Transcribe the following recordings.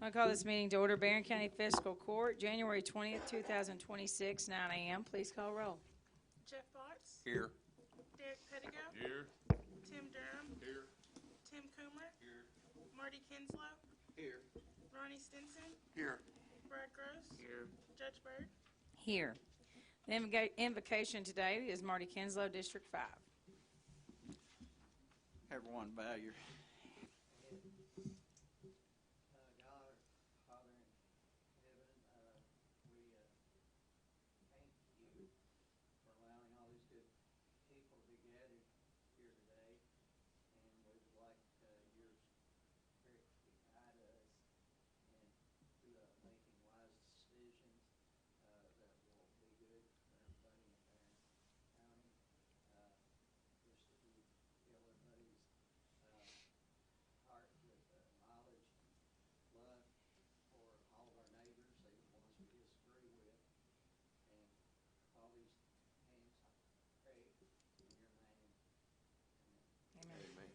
I'll call this meeting to order. Barren County Fiscal Court, January 20th, 2026, 9 a.m. Please call roll. Jeff Botts. Here. Derek Pettigo. Here. Tim Durham. Here. Tim Coomer. Here. Marty Kinslow. Here. Ronnie Stinson. Here. Brad Gross. Here. Judge Byrd. Here. The invocation today is Marty Kinslow, District 5. Everyone bow your God, our Father in heaven, we thank you for allowing all these good people to be gathered here today, and we would like your Spirit to guide us into making wise decisions that will be good for everybody in Barren County. Just that you fill everybody's heart with knowledge and love for all of our neighbors, even the ones we disagree with. And all these things I pray in your name. Amen. Amen.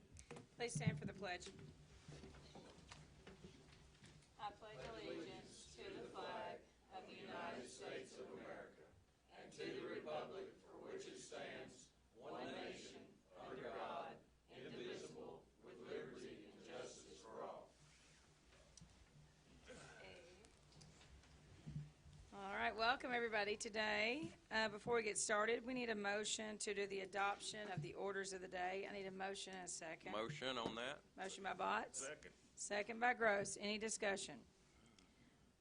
Please stand for the pledge. I pledge allegiance to the flag of the United States of America and to the republic for which it stands, one nation, under God, indivisible, with liberty and justice for all. All right, welcome everybody today. Before we get started, we need a motion to do the adoption of the orders of the day. I need a motion and a second. Motion on that? Motion by Botts. Second. Second by Gross. Any discussion?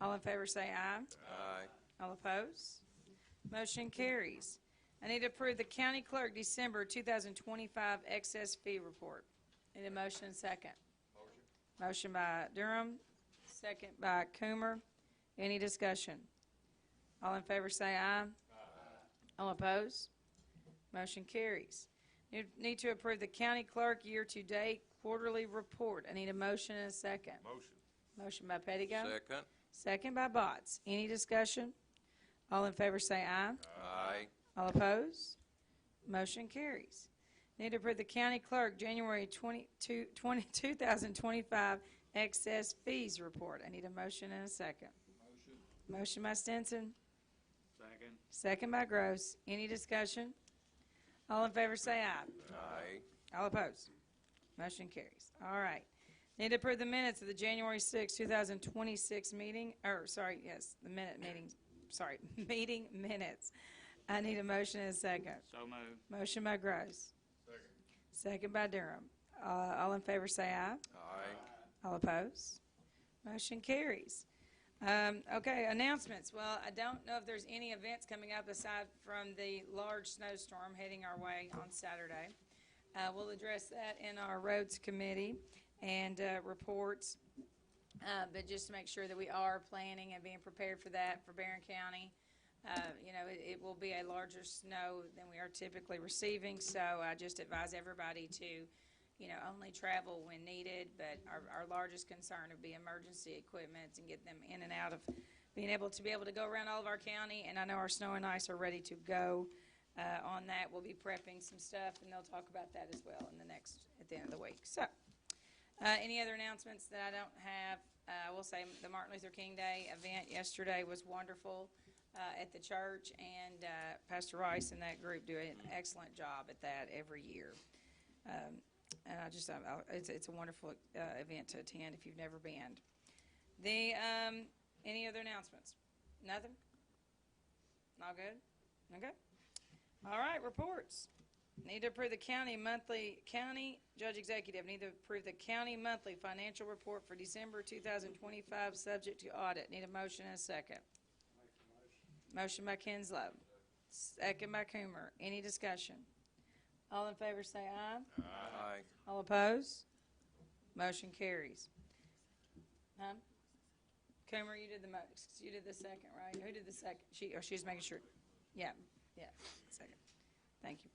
All in favor say aye. Aye. All opposed? Motion carries. I need to approve the County Clerk December 2025 excess fee report. Need a motion and second. Motion. Motion by Durham, second by Coomer. Any discussion? All in favor say aye. Aye. All opposed? Motion carries. Need to approve the County Clerk year-to-date quarterly report. I need a motion and a second. Motion. Motion by Pettigo. Second. Second by Botts. Any discussion? All in favor say aye. Aye. All opposed? Motion carries. Need to approve the County Clerk January 2025 excess fees report. I need a motion and a second. motion. Motion by Stinson. Second. Second by Gross. Any discussion? All in favor say aye. Aye. All opposed? Motion carries. All right. Need to approve the minutes of the January 6, 2026 meeting, meeting minutes. I need a motion and a second. So moved. Motion by Gross. Second. Second by Durham. All in favor say aye. Aye. All opposed? Motion carries. Okay, announcements. Well, I don't know if there's any events coming up aside from the large snowstorm heading our way on Saturday. We'll address that in our roads committee and reports, but just to make sure that we are planning and being prepared for that for Barren County. It will be a larger snow than we are typically receiving, so I just advise everybody to only travel when needed, but our largest concern would be emergency equipment and get them in and out of being able to go around all of our county. And I know our snow and ice are ready to go on that. We'll be prepping some stuff, and they'll talk about that as well at the end of the week. So, any other announcements that I don't have? I will say the Martin Luther King Day event yesterday was wonderful at the church, and Pastor Rice and that group do an excellent job at that every year. And it's a wonderful event to attend if you've never been. Any other announcements? Nothing? All good? Okay. All right, reports. Need to approve the county judge executive. Need to approve the county monthly financial report for December 2025 subject to audit. Need a motion and a second. Motion by Kinslow. Second by Coomer. Any discussion? All in favor say aye. Aye. All opposed? Motion carries. Huh? Coomer, you did the second, right? Who did the second? She's making sure. Yeah, second. Thank you.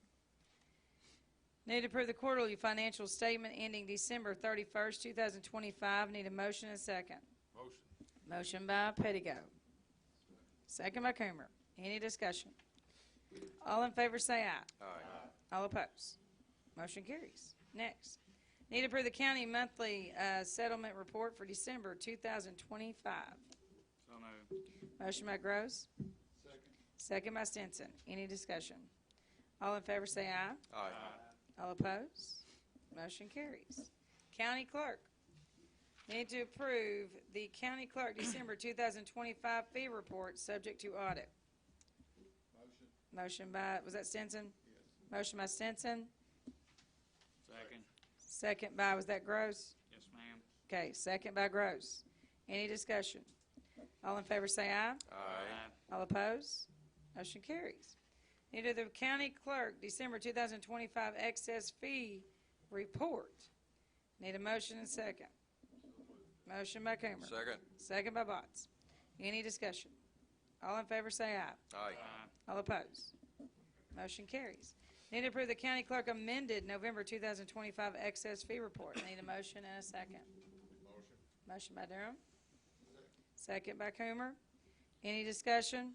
Need to approve the quarterly financial statement ending December 31st, 2025. Need a motion and a second. Motion. Motion by Pettigo. Second by Coomer. Any discussion? All in favor say aye. Aye. All opposed? Motion carries. Next. Need to approve the county monthly settlement report for December 2025. So moved. Motion by Gross. Second by Stinson. Any discussion? All in favor say aye. Aye. All opposed? Motion carries. County clerk. Need to approve the county clerk December 2025 fee report subject to audit. Motion by, was that Stinson? Yes. Motion by Stinson. Second. Second by, was that Gross? Yes, ma'am. Okay, second by Gross. Any discussion? All in favor say aye. Aye. All opposed? Motion carries. Need to the county clerk December 2025 excess fee report. Need a motion and second. Motion by Coomer. Second. Second by Botts. Any discussion? All in favor say aye. Aye. All opposed? Motion carries. Need to approve the county clerk amended November 2025 excess fee report. Need a motion and a second. Motion by Durham. Second by Coomer. Any discussion?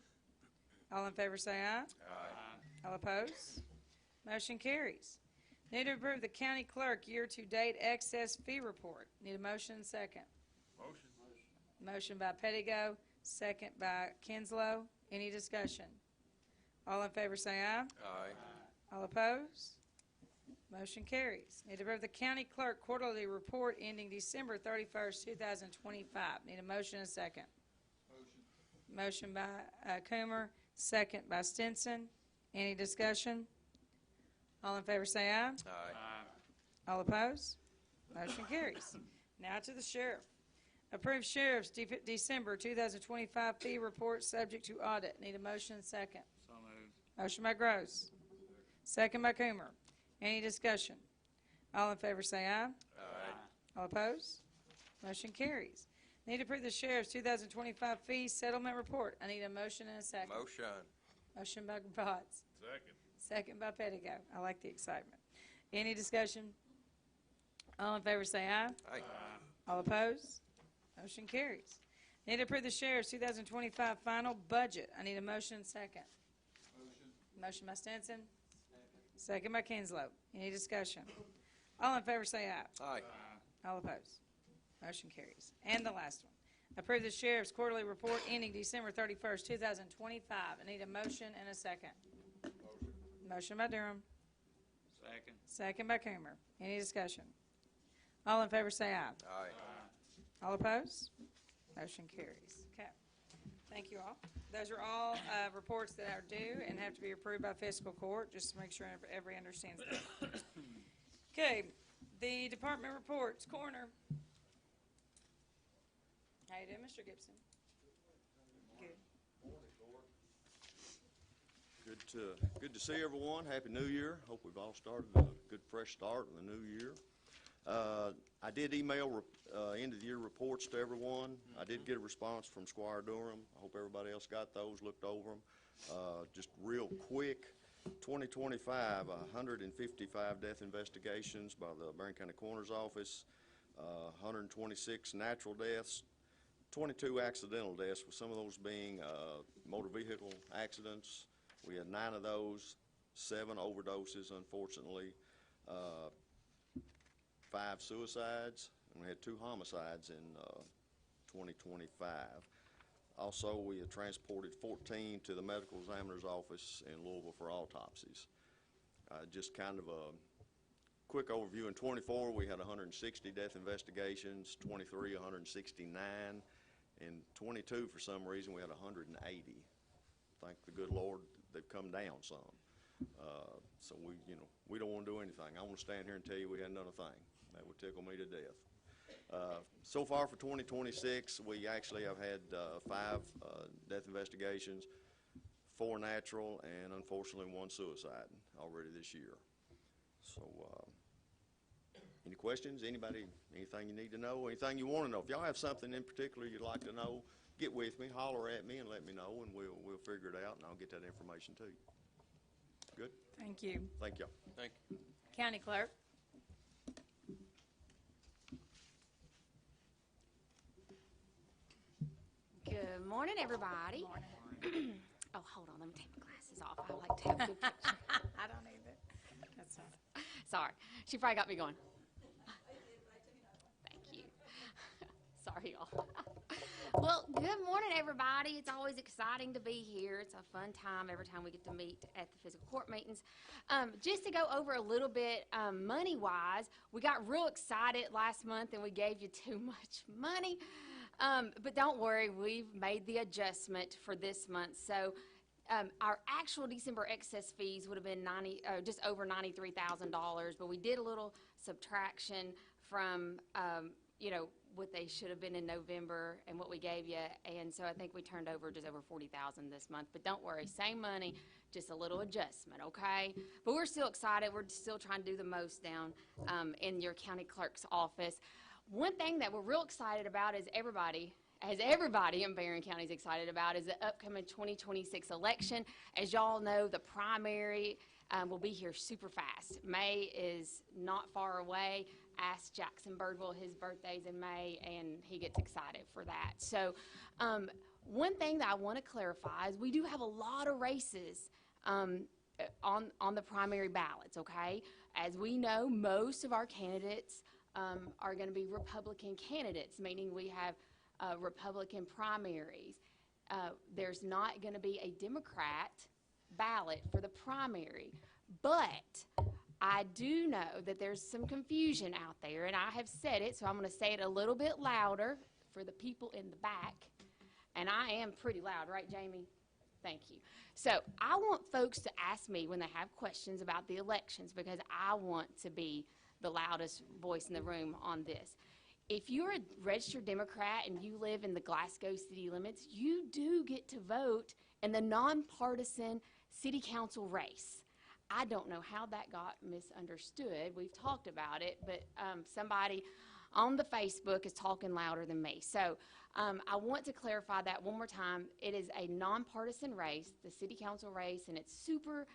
All in favor say aye. Aye. All opposed? Motion carries. Need to approve the county clerk year-to-date excess fee report. Need a motion and second. Motion by Pettigo, second by Kinslow. Any discussion? All in favor say aye. Aye. All opposed? Motion carries. Need to approve the county clerk quarterly report ending December 31st, 2025. Need a motion and a second. Motion by Coomer, second by Stinson. Any discussion? All in favor say aye. Aye. All opposed? Motion carries. Now to the sheriff. Approve sheriff's December 2025 fee report subject to audit. Need a motion and second. So moved. Motion by Gross. Second by Coomer. Any discussion? All in favor say aye. Aye. All opposed? Motion carries. Need to approve the sheriff's 2025 fee settlement report. I need a motion and a second. Motion. Motion by Potts. Second. Second by Pettigo. I like the excitement. Any discussion? All in favor say aye. Aye. All opposed? Motion carries. Need to approve the sheriff's 2025 final budget. I need a motion and second. Motion by Stinson. Second by Kinslow. Any discussion? All in favor say aye. Aye. All opposed? Motion carries. And the last one. Approve the sheriff's quarterly report ending December 31st, 2025. I need a motion and a second. Motion by Durham. Second. Second by Coomer. Any discussion? All in favor say aye. Aye. All opposed? Motion carries. Okay. Thank you all. Those are all reports that are due and have to be approved by fiscal court, just to make sure everybody understands that. Okay. The department reports. Coroner. How you doing, Mr. Gibson? Good. Good to see everyone. Happy New Year. Hope we've all started a good fresh start in the new year. I did email end of the year reports to everyone. I did get a response from Squire Durham. I hope everybody else got those, looked over them. Just real quick, 2025, 155 death investigations by the Barren County Coroner's Office, 126 natural deaths, 22 accidental deaths, with some of those being motor vehicle accidents. We had 9 of those, 7 overdoses, unfortunately, 5 suicides, and we had 2 homicides in 2025. Also, we had transported 14 to the medical examiner's office in Louisville for autopsies. Just kind of a quick overview, in 24 we had 160 death investigations, 23 169, in 22 for some reason we had 180. Thank the good Lord they've come down some. So we don't want to do anything. I want to stand here and tell you we hadn't done a thing. That would tickle me to death. So far for 2026, we actually have had 5 death investigations, 4 natural, and unfortunately 1 suicide already this year. So any questions? Anybody, anything you need to know, anything you want to know? If y'all have something in particular you'd like to know, get with me, holler at me, and let me know, and we'll figure it out, and I'll get that information to you. Good? Thank you. Thank y'all. Thank you. County clerk. Good morning, everybody. Oh, hold on. Let me take my glasses off. I like to have a good picture. I don't either. That's all. Sorry. She probably got me going. Sorry, y'all. Well, good morning, everybody. It's always exciting to be here. It's a fun time every time we get to meet at the fiscal court meetings. Just to go over a little bit money-wise, we got real excited last month and we gave you too much money. But don't worry, we've made the adjustment for this month. So our actual December excess fees would have been just over $93,000, but we did a little subtraction from what they should have been in November and what we gave you, and so I think we turned over just over $40,000 this month. But don't worry, same money, just a little adjustment, okay? But we're still excited. We're still trying to do the most down in your county clerk's office. One thing that we're real excited about is everybody in Barren County is excited about is the upcoming 2026 election. As y'all know, the primary will be here super fast. May is not far away. Ask Jackson Birdwell, his birthday's in May, and he gets excited for that. So one thing that I want to clarify is we do have a lot of races on the primary ballots, okay? As we know, most of our candidates are going to be Republican candidates, meaning we have Republican primaries. There's not going to be a Democrat ballot for the primary, but I do know that there's some confusion out there, and I have said it, so I'm going to say it a little bit louder for the people in the back. And I am pretty loud, right, Jamie? Thank you. So I want folks to ask me when they have questions about the elections, because I want to be the loudest voice in the room on this. If you're a registered Democrat and you live in the Glasgow city limits, you do get to vote in the nonpartisan city council race. I don't know how that got misunderstood. We've talked about it, but somebody on the Facebook is talking louder than me. So I want to clarify that one more time. It is a nonpartisan race, the city council race, and it's super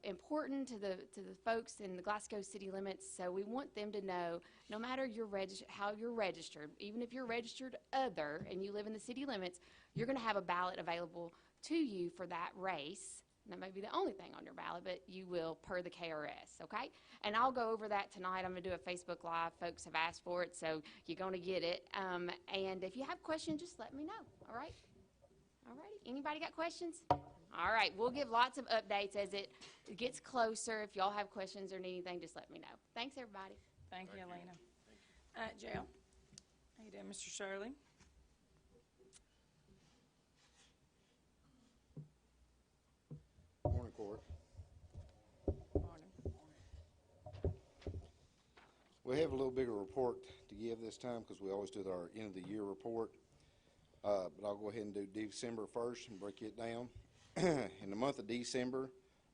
important to the folks in the Glasgow city limits. So we want them to know, no matter how you're registered, even if you're registered other and you live in the city limits, you're going to have a ballot available to you for that race. That may be the only thing on your ballot, but you will per the KRS, okay? And I'll go over that tonight. I'm going to do a Facebook Live. Folks have asked for it, so you're going to get it. And if you have questions, just let me know, all right? All righty. Anybody got questions? All right. We'll give lots of updates as it gets closer. If y'all have questions or need anything, just let me know. Thanks, everybody. Thank you, Alina. Jail. How you doing, Mr. Shirley? Morning, Court. Morning. We have a little bigger report to give this time because we always do our end of the year report. But I'll go ahead and do December first and break it down. In the month of December,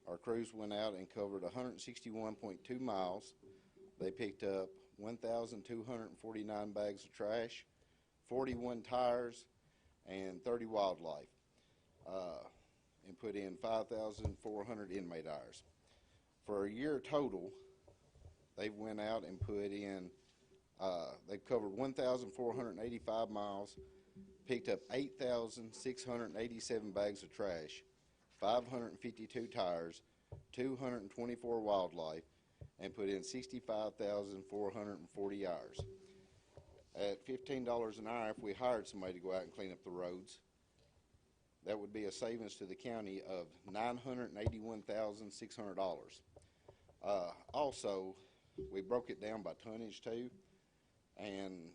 our crews went out and covered 161.2 miles. They picked up 1,249 bags of trash, 41 tires, and 30 wildlife, and put in 5,400 inmate hours. For a year total, they went out and put in, they've covered 1,485 miles, picked up 8,687 bags of trash, 552 tires, 224 wildlife, and put in 65,440 hours. At $15 an hour, if we hired somebody to go out and clean up the roads, that would be a savings to the county of $981,600. Also, we broke it down by tonnage too, and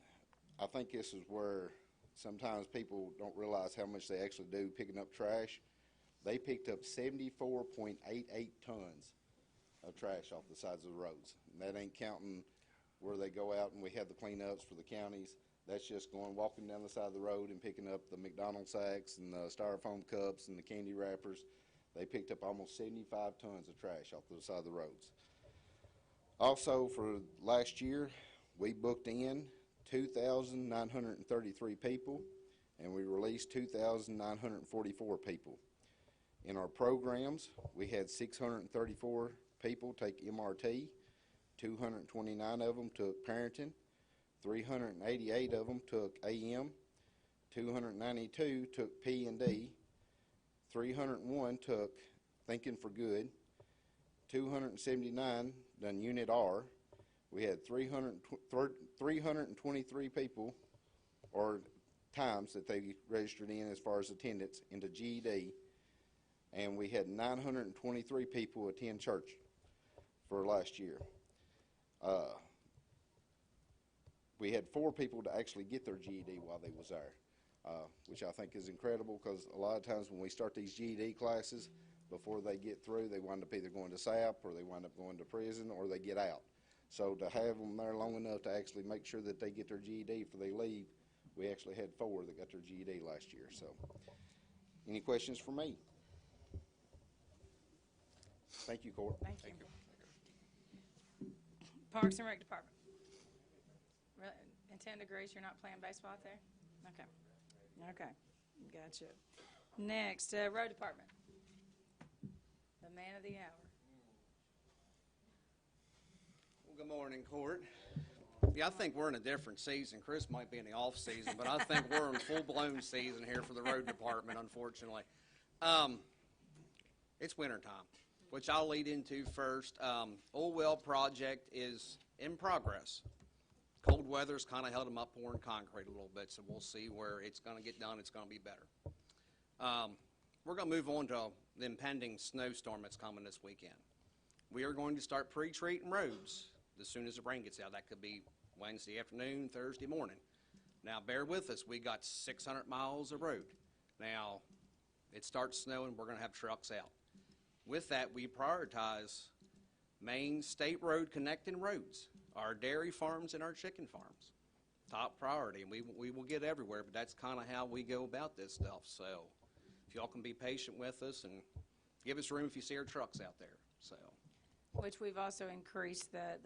I think this is where sometimes people don't realize how much they actually do picking up trash. They picked up 74.88 tons of trash off the sides of the roads. And that ain't counting where they go out and we have the cleanups for the counties. That's just walking down the side of the road and picking up the McDonald's sacks and the styrofoam cups and the candy wrappers. They picked up almost 75 tons of trash off the side of the roads. Also, for last year, we booked in 2,933 people, and we released 2,944 people. In our programs, we had 634 people take MRT, 229 of them took parenting, 388 of them took AM, 292 took P&D, 301 took Thinking for Good, 279 done Unit R. We had 323 people or times that they registered in as far as attendance into GED, and we had 923 people attend church for last year. We had 4 people to actually get their GED while they was there, which I think is incredible, because a lot of times when we start these GED classes, before they get through, they wind up either going to SAP, or they wind up going to prison, or they get out. So to have them there long enough to actually make sure that they get their GED before they leave, we actually had 4 that got their GED last year. So, any questions for me? Thank you, Court. Thank you. Parks and Rec Department. Really, in 10 degrees, you're not playing baseball out there? Okay. Okay, gotcha. Next, Road Department. The man of the hour. Well, good morning, Court. Yeah, I think we're in a different season. Chris might be in the off season, but I think we're in full-blown season here for the road department, unfortunately. It's wintertime, which I'll lead into first. Oil well project is in progress. Cold weather's kind of held them up pouring concrete a little bit, so we'll see where it's going to get done. It's going to be better. We're going to move on to the impending snowstorm that's coming this weekend. We are going to start pre-treating roads as soon as the rain gets out. That could be Wednesday afternoon, Thursday morning. Now, bear with us. We got 600 miles of road. Now, it starts snowing. We're going to have trucks out. With that, we prioritize main state road connecting roads, our dairy farms and our chicken farms. Top priority. And we will get everywhere, but that's kind of how we go about this stuff. So if y'all can be patient with us and give us room if you see our trucks out there. So. Which we've also increased the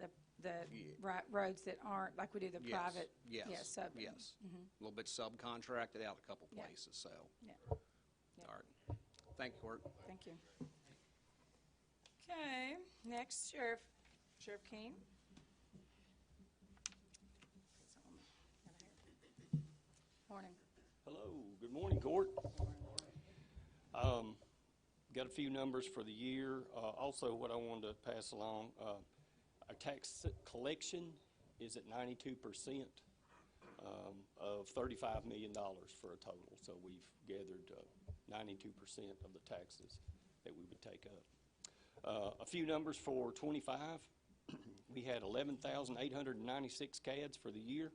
roads that aren't, like we do the private. Yes. Sub. Yes. A little bit subcontracted out a couple places, so. Yeah. All right. Thank you, Court. Thank you. Okay, next, Sheriff Keene. Morning. Hello, good morning, Court. Got a few numbers for the year. Also, what I wanted to pass along, our tax collection is at 92% of $35 million for a total. So we've gathered 92% of the taxes that we would take up. A few numbers for 25. We had 11,896 CADs for the year.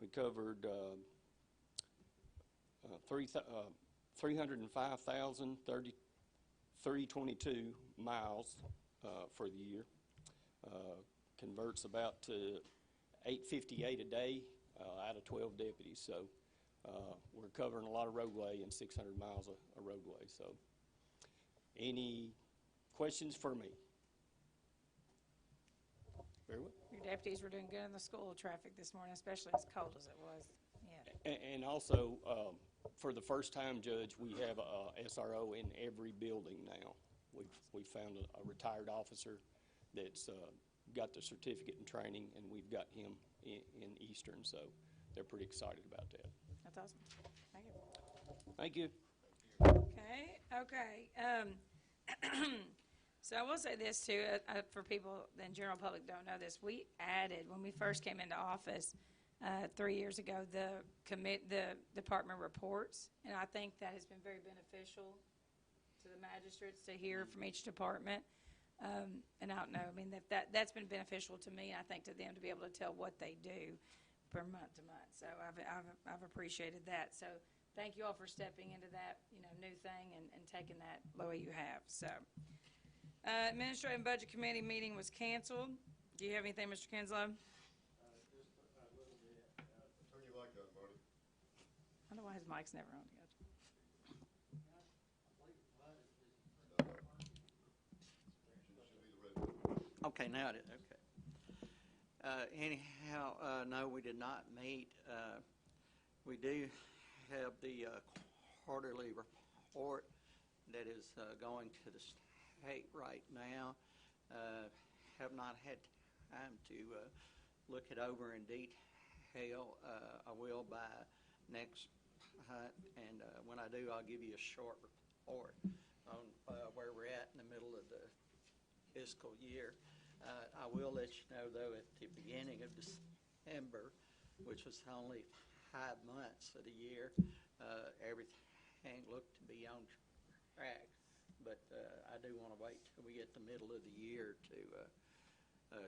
We covered 305,322 miles for the year. Converts about to 858 a day out of 12 deputies. So we're covering a lot of roadway and 600 miles of roadway. So any questions for me? Very well. Your deputies were doing good in the school traffic this morning, especially as cold as it was. Yeah. And also, for the first time, Judge, we have a SRO in every building now. We've found a retired officer that's got the certificate in training, and we've got him in Eastern, so they're pretty excited about that. That's awesome. Thank you. Thank you. Okay. So I will say this too, for people in general public don't know this. We added, when we first came into office 3 years ago, the department reports, and I think that has been very beneficial to the magistrates to hear from each department. And I don't know, I mean, that's been beneficial to me, and I think to them to be able to tell what they do from month to month. So I've appreciated that. So thank you all for stepping into that, new thing and taking that the way you have. So Administrative and Budget Committee meeting was canceled. Do you have anything, Mr. Kinslow? Just a little bit. Turn your mic on, Marty. I don't know why his mic's never on. Okay, now it is, okay. Anyhow, no, we did not meet. We do have the quarterly report that is going to the state right now. Have not had time to look it over in detail. I will by next hunt, and when I do, I'll give you a short report on where we're at in the middle of the fiscal year. I will let you know, though, at the beginning of December, which was only high months of the year, everything looked to be on track. But I do want to wait till we get the middle of the year to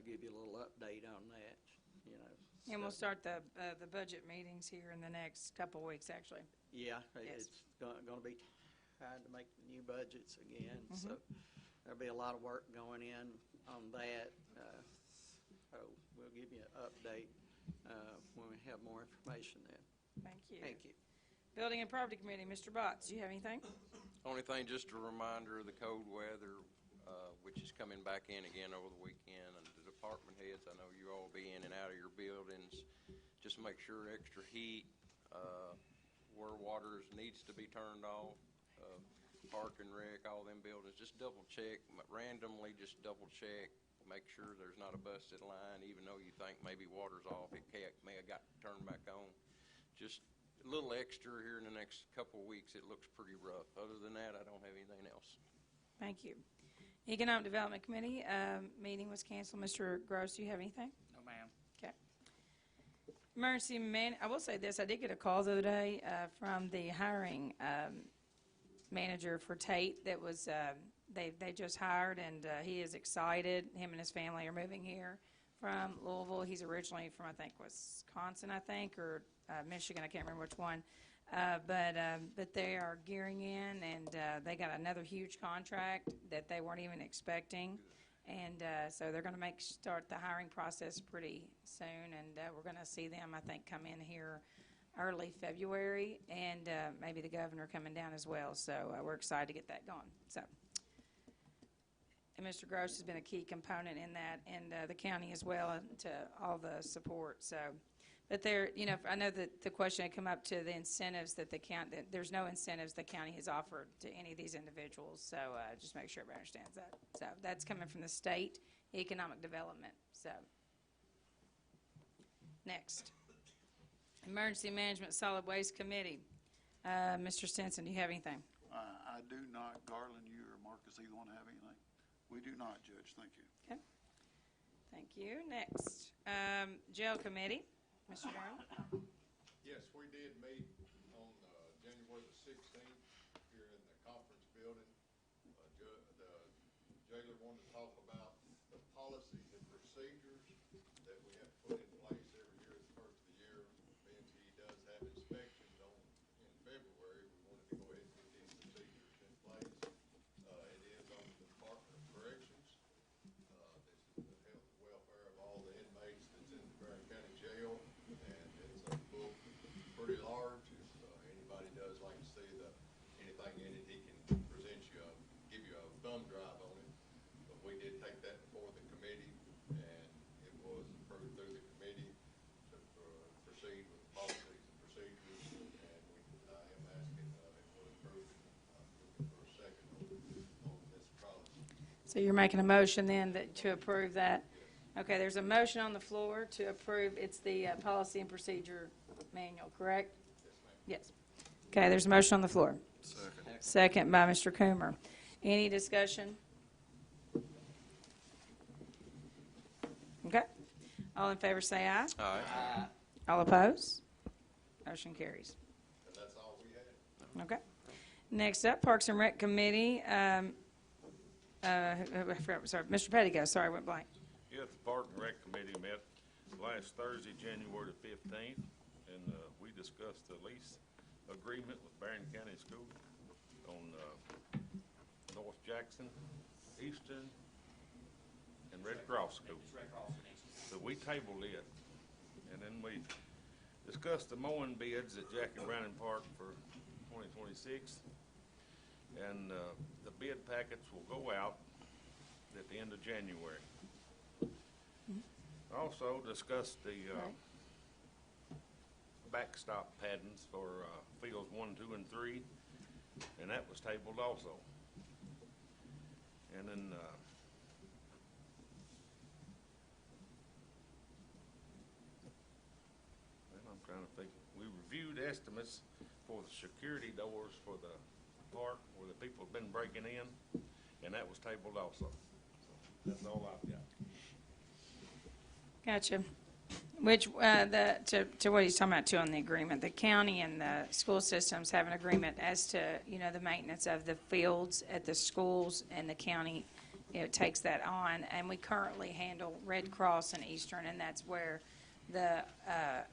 give you a little update on that, you know. And we'll So, start the budget meetings here in the next couple of weeks, actually. yeah, Yes. it's going to be time to make the new budgets again. So there'll be a lot of work going in on that. So we'll give you an update when we have more information then. Thank you. Thank you. Building and Property Committee, Mr. Botts, do you have anything? Only thing, just a reminder of the cold weather, which is coming back in again over the weekend. And the department heads, I know you all be in and out of your buildings. Just make sure extra heat, where water needs to be turned off, Park and Rec, all them buildings. Just double check, randomly just double check. Make sure there's not a busted line, even though you think maybe water's off. It may have got turned back on. Just a little extra here in the next couple of weeks. It looks pretty rough. Other than that, I don't have anything else. Thank you. Economic Development Committee, meeting was canceled. Mr. Gross, do you have anything? No, ma'am. Okay. I will say this, I did get a call the other day from the hiring manager for Tate that was, they just hired, and he is excited. Him and his family are moving here from Louisville. He's originally from, I think, Wisconsin, or Michigan. I can't remember which one. But they are gearing in, and they got another huge contract that they weren't even expecting. And so they're going to start the hiring process pretty soon, and we're going to see them, I think, come in here early February, and maybe the governor coming down as well. So we're excited to get that going. So, and Mr. Gross has been a key component in that, and the county as well, to all the support. So, but there, I know that the question had come up to the incentives that that there's no incentives the county has offered to any of these individuals. So just make sure everybody understands that. So that's coming from the state economic development. So next, Emergency Management Solid Waste Committee. Mr. Stinson, do you have anything? I do not. Garland, you or Marcus, either one have anything? We do not, Judge. Thank you. Okay. Thank you. Next, Jail Committee. Mr. Barren? Yes, we did meet on January the 16th here in the conference building. The jailer wanted to talk about the policies and procedures that we have put in place every year at the first of the year. Being he does have inspections in February, we wanted to go ahead and get these procedures in place. It is on the Department of Corrections. This is the health and welfare of all the inmates that's in the Barren County Jail. And it's a book pretty large. If anybody does like to see anything in it, he can give you a thumb drive on it. But we did take that before the committee, and it was approved through the committee to proceed with the policies and procedures. And I am asking it was approved. I'm looking for a second on this policy. So you're making a motion then to approve that? Okay, there's a motion on the floor to approve. It's the policy and procedure manual, correct? Yes. Okay, there's a motion on the floor. Second by Mr. Coomer. Any discussion? Okay. All in favor say aye. Aye. All opposed? Motion carries. And that's all we had. Okay. Next up, Parks and Rec Committee. Sorry, Mr. Pettigo, sorry, I went blank. Yes, the Park and Rec Committee met last Thursday, January the 15th, and we discussed the lease agreement with Barren County School on North Jackson, Eastern, and Red Cross School. So we tabled it, and then we discussed the mowing bids at Jack and Browning Park for 2026, and the bid packets will go out at the end of January. Also discussed the backstop patterns for fields 1, 2, and 3, and that was tabled also. And then I'm trying to think. We reviewed estimates for the security doors for the park where the people have been breaking in, and that was tabled also. So that's all I've got. Gotcha. Which, to what he's talking about too on the agreement, the county and the school systems have an agreement as to, the maintenance of the fields at the schools, and the county, takes that on. And we currently handle Red Cross and Eastern, and that's where the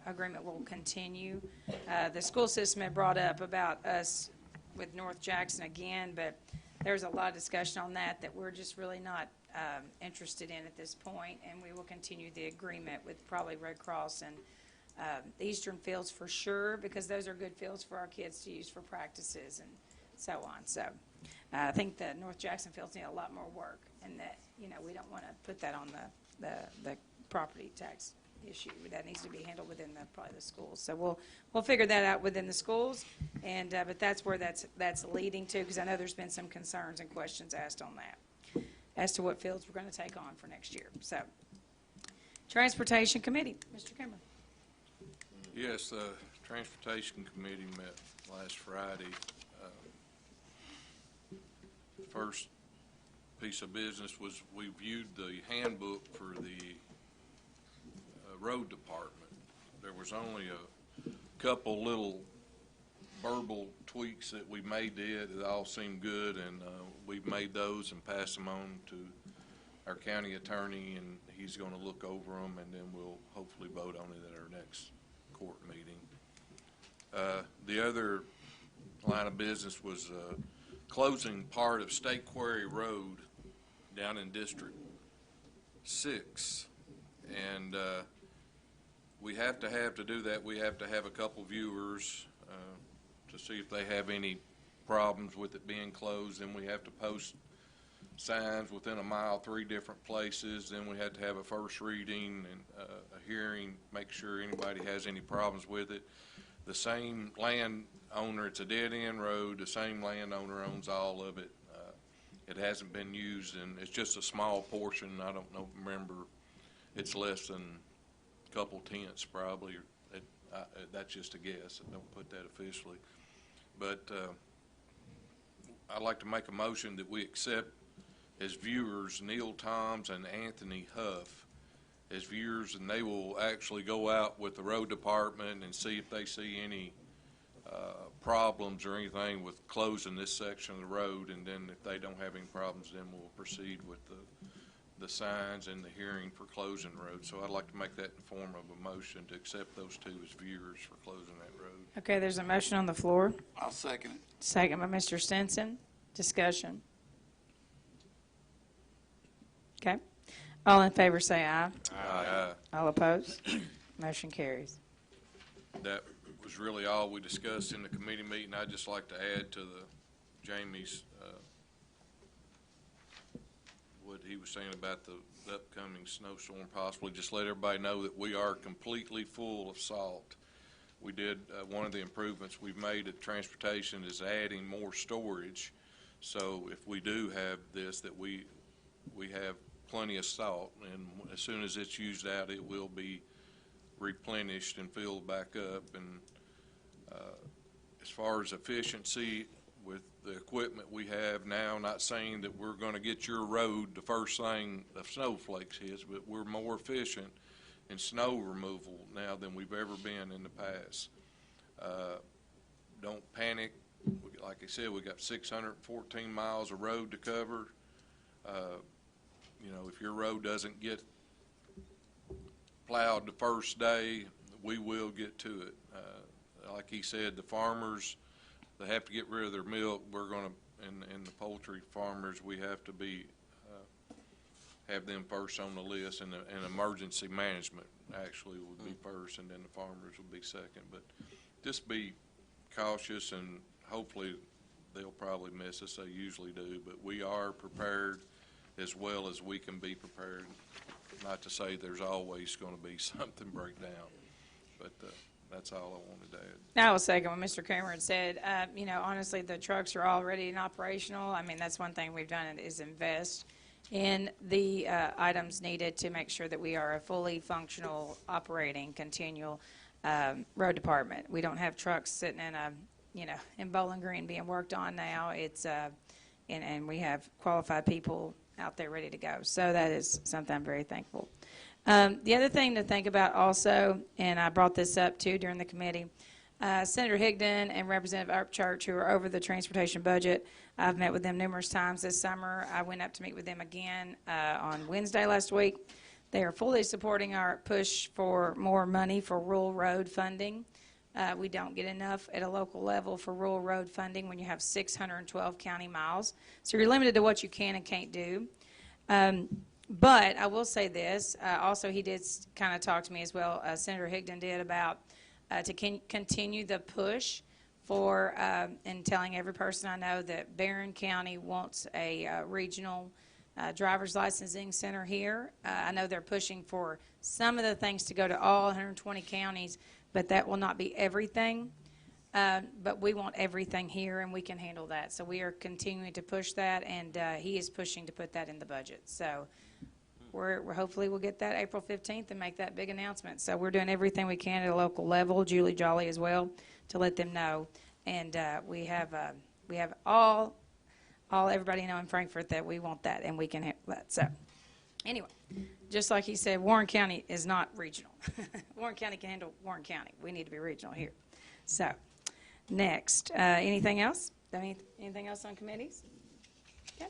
agreement will continue. The school system had brought up about us with North Jackson again, but there's a lot of discussion on that we're just really not interested in at this point, and we will continue the agreement with probably Red Cross and the Eastern fields for sure, because those are good fields for our kids to use for practices and so on. So I think the North Jackson fields need a lot more work, and that, we don't want to put that on the property tax issue. That needs to be handled within probably the schools. So we'll figure that out within the schools, and but that's where that's leading to, because I know there's been some concerns and questions asked on that as to what fields we're going to take on for next year. So, Transportation Committee, Mr. Cameron. Yes, the Transportation Committee met last Friday. First piece of business was we viewed the handbook for the road department. There was only a couple little verbal tweaks that we made to it. It all seemed good, and we've made those and passed them on to our county attorney, and he's going to look over them, and then we'll hopefully vote on it at our next court meeting. The other line of business was closing part of State Quarry Road down in District 6, and we have to do that. We have to have a couple viewers to see if they have any problems with it being closed. Then we have to post signs within a mile, 3 different places. Then we had to have a first reading and a hearing, make sure anybody has any problems with it. The same landowner, it's a dead-end road, the same landowner owns all of it. It hasn't been used, and it's just a small portion. I don't know, remember, it's less than a couple tenths probably. That's just a guess. I don't put that officially. But I'd like to make a motion that we accept as viewers Neil Toms and Anthony Huff as viewers, and they will actually go out with the road department and see if they see any problems or anything with closing this section of the road, and then if they don't have any problems, then we'll proceed with the signs and the hearing for closing the road. So I'd like to make that in the form of a motion to accept those two as viewers for closing that road. Okay, there's a motion on the floor. I'll second it. Second by Mr. Stinson. Discussion. Okay. All in favor say aye. Aye. All opposed? Motion carries. That was really all we discussed in the committee meeting. I'd just like to add to Jamie's what he was saying about the upcoming snowstorm, possibly just let everybody know that we are completely full of salt. We did one of the improvements we've made at transportation is adding more storage. So if we do have this, that we have plenty of salt, and as soon as it's used out, it will be replenished and filled back up. And as far as efficiency with the equipment we have now, not saying that we're going to get your road the first thing the snowflakes hits, but we're more efficient in snow removal now than we've ever been in the past. Don't panic. Like I said, we got 614 miles of road to cover. You know, if your road doesn't get plowed the first day, we will get to it. Like he said, the farmers, they have to get rid of their milk. We're going to, and the poultry farmers, we have to be, have them first on the list, and emergency management actually would be first, and then the farmers would be second. But just be cautious, and hopefully they'll probably miss us. They usually do, but we are prepared as well as we can be prepared. Not to say there's always going to be something break down, but that's all I wanted to add. I will second what Mr. Cameron said. You know, honestly, the trucks are already operational. I mean, that's one thing we've done is invest in the items needed to make sure that we are a fully functional, operating, continual road department. We don't have trucks sitting in Bowling Green being worked on now. It's and we have qualified people out there ready to go. So that is something I'm very thankful The other thing to think about also, and I brought this up too during the committee, Senator Higdon and Representative Upchurch, who are over the transportation budget, I've met with them numerous times this summer. I went up to meet with them again on Wednesday last week. They are fully supporting our push for more money for rural road funding. We don't get enough at a local level for rural road funding when you have 612 county miles. So you're limited to what you can and can't do. But I will say this, also he did kind of talk to me as well, Senator Higdon did, about to continue the push for, and telling every person I know that Barren County wants a regional driver's licensing center here. I know they're pushing for some of the things to go to all 120 counties, but that will not be everything. But we want everything here, and we can handle that. So we are continuing to push that, and he is pushing to put that in the budget. So we're hopefully we'll get that April 15th and make that big announcement. So we're doing everything we can at a local level, Julie Jolly as well, to let them know. And we have all everybody know in Frankfort that we want that, and we can handle that. So anyway, just like he said, Warren County is not regional. Warren County can handle Warren County. We need to be regional here. So next, anything else? Anything else on committees? Okay.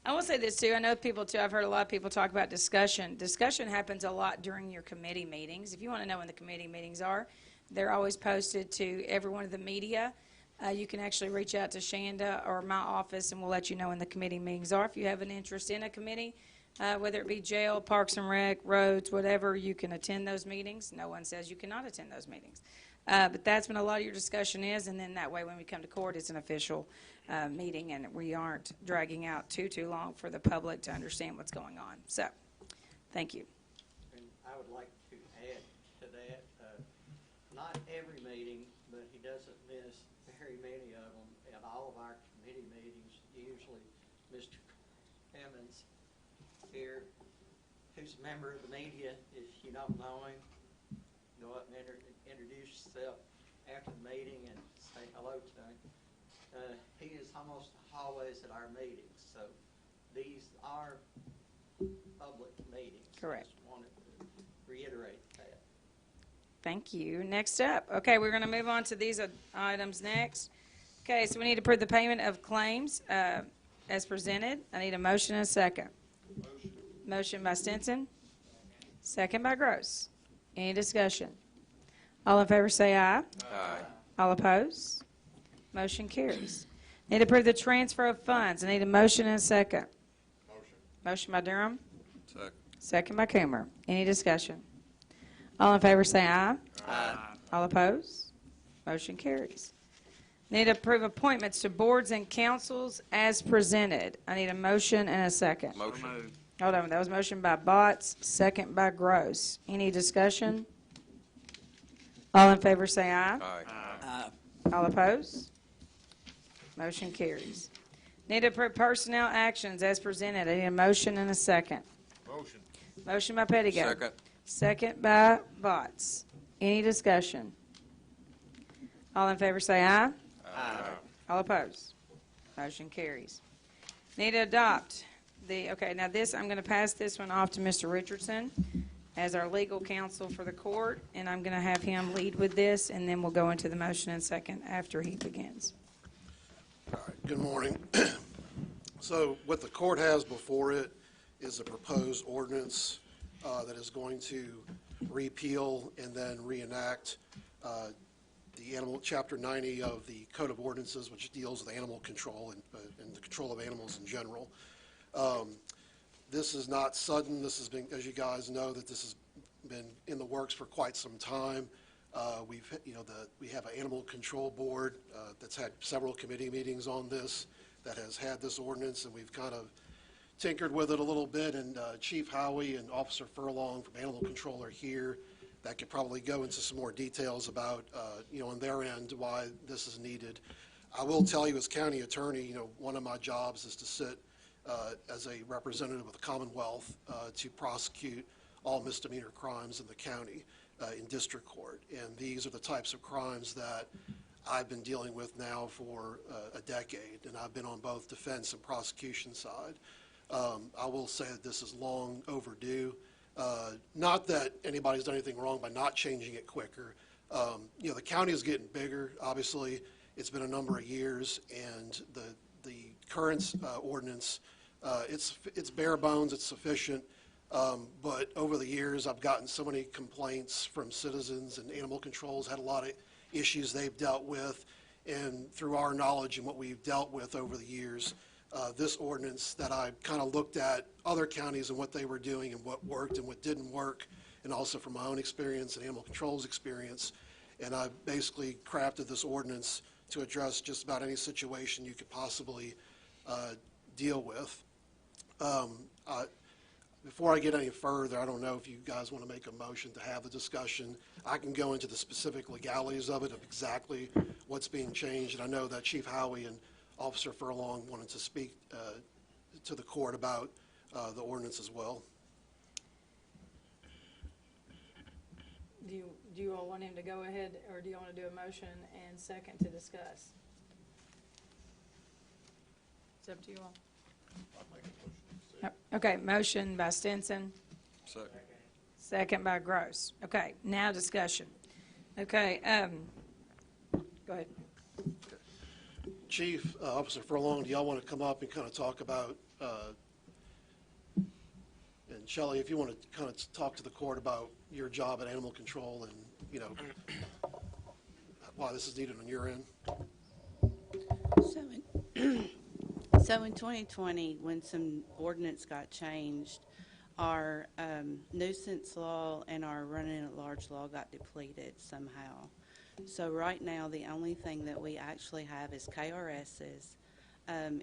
I will say this too. I know people too. I've heard a lot of people talk about discussion. Discussion happens a lot during your committee meetings. If you want to know when the committee meetings are, they're always posted to every one of the media. You can actually reach out to Shanda or my office, and we'll let you know when the committee meetings are. If you have an interest in a committee, whether it be jail, parks and rec, roads, whatever, you can attend those meetings. No one says you cannot attend those meetings. But that's when a lot of your discussion is, and then that way when we come to court, it's an official meeting, and we aren't dragging out too long for the public to understand what's going on. So, thank you. And I would like to add to that, not every meeting, but he doesn't miss very many of them. At all of our committee meetings, usually Mr. Emmons here, who's a member of the media, if you don't know him, go up and introduce yourself after the meeting and say hello to him. He is almost always at our meetings, so these are public meetings. Correct. I just wanted to reiterate that. Thank you. Next up, okay, we're going to move on to these items next. Okay, so we need to approve the payment of claims as presented. I need a motion and a second. Motion by Stinson, second by Gross. Any discussion? All in favor say aye. Aye. All opposed? Motion carries. Need to approve the transfer of funds. I need a motion and a second. Motion by Durham. Second. Second by Coomer. Any discussion? All in favor say aye. Aye. All opposed? Motion carries. Need to approve appointments to boards and councils as presented. I need a motion and a second. Motion. Hold on. That was motion by Botts, second by Gross. Any discussion? All in favor say aye. Aye. All opposed? Motion carries. Need to approve personnel actions as presented. I need a motion and a second. Motion. Motion by Pettigo. Second. Second by Botts. Any discussion? All in favor say aye. Aye. All opposed? Motion carries. Need to adopt okay, now this, I'm going to pass this one off to Mr. Richardson as our legal counsel for the court, and I'm going to have him lead with this, and then we'll go into the motion and second after he begins. All right, good morning. So what the court has before it is a proposed ordinance that is going to repeal and then reenact the Chapter 90 of the Code of Ordinances, which deals with animal control and the control of animals in general. This is not sudden. This has been, as you guys know, that this has been in the works for quite some time. We have an animal control board that's had several committee meetings on this, that has had this ordinance, and we've kind of tinkered with it a little bit. And Chief Howie and Officer Furlong from Animal Control are here. That could probably go into some more details about, on their end, why this is needed. I will tell you, as county attorney, one of my jobs is to sit as a representative of the Commonwealth to prosecute all misdemeanor crimes in the county in district court. And these are the types of crimes that I've been dealing with now for a decade, and I've been on both defense and prosecution side. I will say that this is long overdue. Not that anybody's done anything wrong by not changing it quicker. The county is getting bigger, obviously. It's been a number of years, and the current ordinance, it's bare bones, it's sufficient. But over the years, I've gotten so many complaints from citizens, and animal control's had a lot of issues they've dealt with. And through our knowledge and what we've dealt with over the years, this ordinance that I kind of looked at other counties and what they were doing and what worked and what didn't work, and also from my own experience and animal control's experience. And I basically crafted this ordinance to address just about any situation you could possibly deal with. Before I get any further, I don't know if you guys want to make a motion to have the discussion. I can go into the specific legalities of it, of exactly what's being changed. And I know that Chief Howie and Officer Furlong wanted to speak to the court about the ordinance as well. Do you all want him to go ahead, or do you want to do a motion and second to discuss? It's up to you all. Okay, motion by Stinson. Second. Second by Gross. Okay, now discussion. Okay, go ahead. Chief, Officer Furlong, do y'all want to come up and kind of talk about, and Shelley, if you want to kind of talk to the court about your job at animal control and, why this is needed on your end? So in 2020, when some ordinance got changed, our nuisance law and our running at large law got depleted somehow. So right now, the only thing that we actually have is KRSs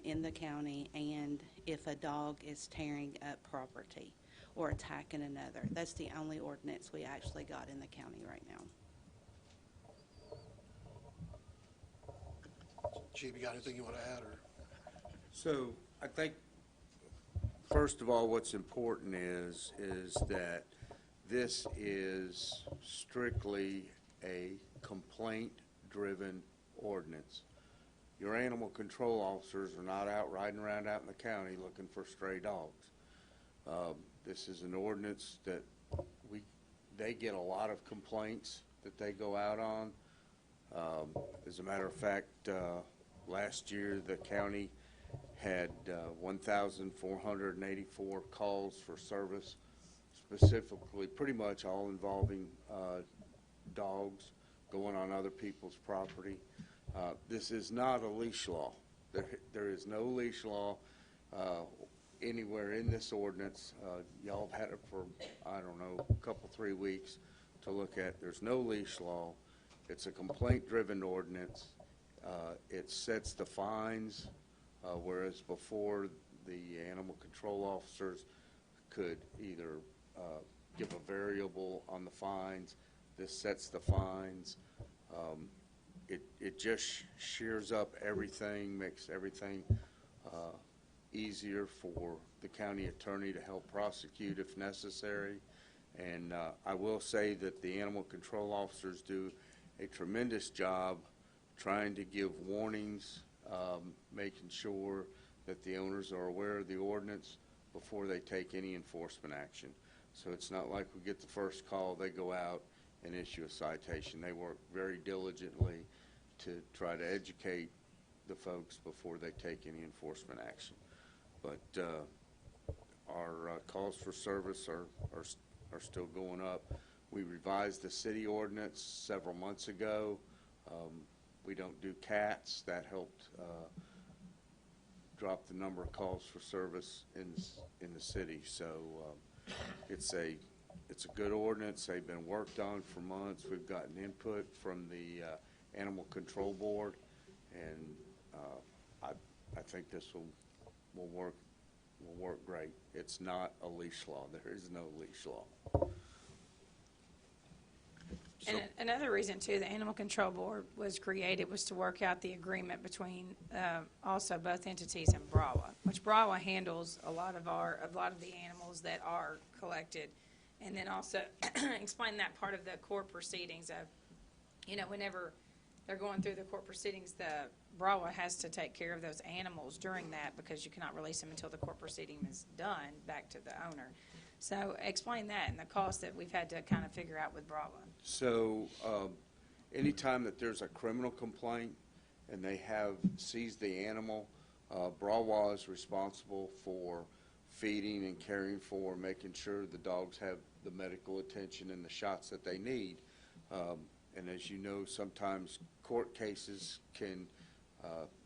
in the county, and if a dog is tearing up property or attacking another. That's the only ordinance we actually got in the county right now. Chief, you got anything you want to add, or? So I think, first of all, what's important is that this is strictly a complaint-driven ordinance. Your animal control officers are not out riding around out in the county looking for stray dogs. This is an ordinance that they get a lot of complaints that they go out on. As a matter of fact, last year the county had 1,484 calls for service, specifically pretty much all involving dogs going on other people's property. This is not a leash law. There is no leash law anywhere in this ordinance. Y'all have had it for, I don't know, a couple, 3 weeks to look at. There's no leash law. It's a complaint-driven ordinance. It sets the fines, whereas before the animal control officers could either give a variable on the fines. This sets the fines. It just shears up everything, makes everything easier for the county attorney to help prosecute if necessary. And I will say that the animal control officers do a tremendous job trying to give warnings, making sure that the owners are aware of the ordinance before they take any enforcement action. So it's not like we get the first call, they go out and issue a citation. They work very diligently to try to educate the folks before they take any enforcement action. But our calls for service are still going up. We revised the city ordinance several months ago. We don't do cats. That helped drop the number of calls for service in the city. So it's a good ordinance. They've been worked on for months. We've gotten input from the Animal Control Board, and I think this will work great. It's not a leash law. There is no leash law. And another reason, too, the Animal Control Board was created was to work out the agreement between also both entities and BRAWA, which BRAWA handles a lot of the animals that are collected, and then also explain that part of the court proceedings of, whenever they're going through the court proceedings, the BRAWA has to take care of those animals during that because you cannot release them until the court proceeding is done back to the owner. So explain that and the cost that we've had to kind of figure out with BRAWA. So, anytime that there's a criminal complaint and they have seized the animal, BRAWA is responsible for feeding and caring for, making sure the dogs have the medical attention and the shots that they need. And as you know, sometimes court cases can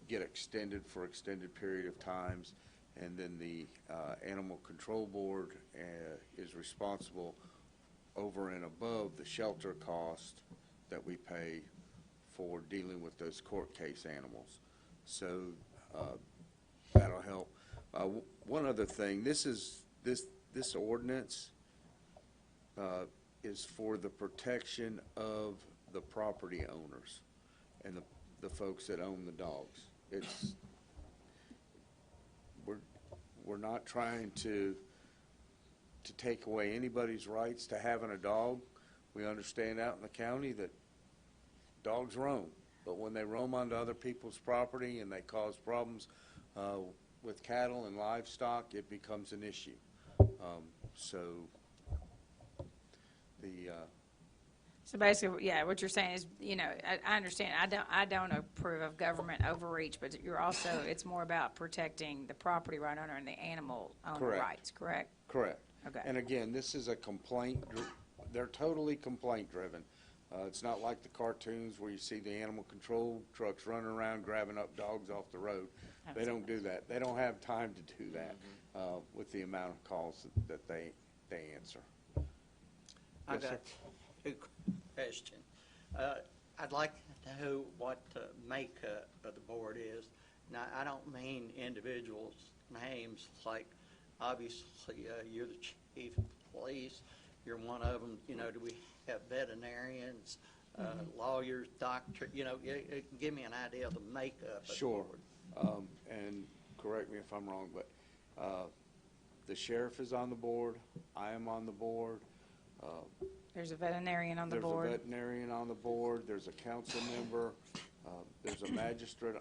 get extended for extended period of times, and then the Animal Control Board is responsible over and above the shelter cost that we pay for dealing with those court case animals. So that'll help. One other thing, this ordinance is for the protection of the property owners and the folks that own the dogs. We're not trying to take away anybody's rights to having a dog. We understand out in the county that dogs roam, but when they roam onto other people's property and they cause problems with cattle and livestock, it becomes an issue. So basically, yeah, what you're saying is, I understand. I don't approve of government overreach, but you're also, it's more about protecting the property right owner and the animal owner rights, correct? Correct. Okay. And again, this is a complaint, they're totally complaint driven. It's not like the cartoons where you see the animal control trucks running around grabbing up dogs off the road. They don't do that. They don't have time to do that with the amount of calls that they answer. I Yes, got sir. two questions. I'd like to know what the makeup of the board is. Now, I don't mean individuals' names, like obviously you're the chief of police, you're one of them, do we have veterinarians, lawyers, doctors, give me an idea of the makeup of the Sure. board. And correct me if I'm wrong, but the sheriff is on the board, I am on the board. There's a veterinarian on the board. There's a veterinarian on the board, there's a council member, there's a magistrate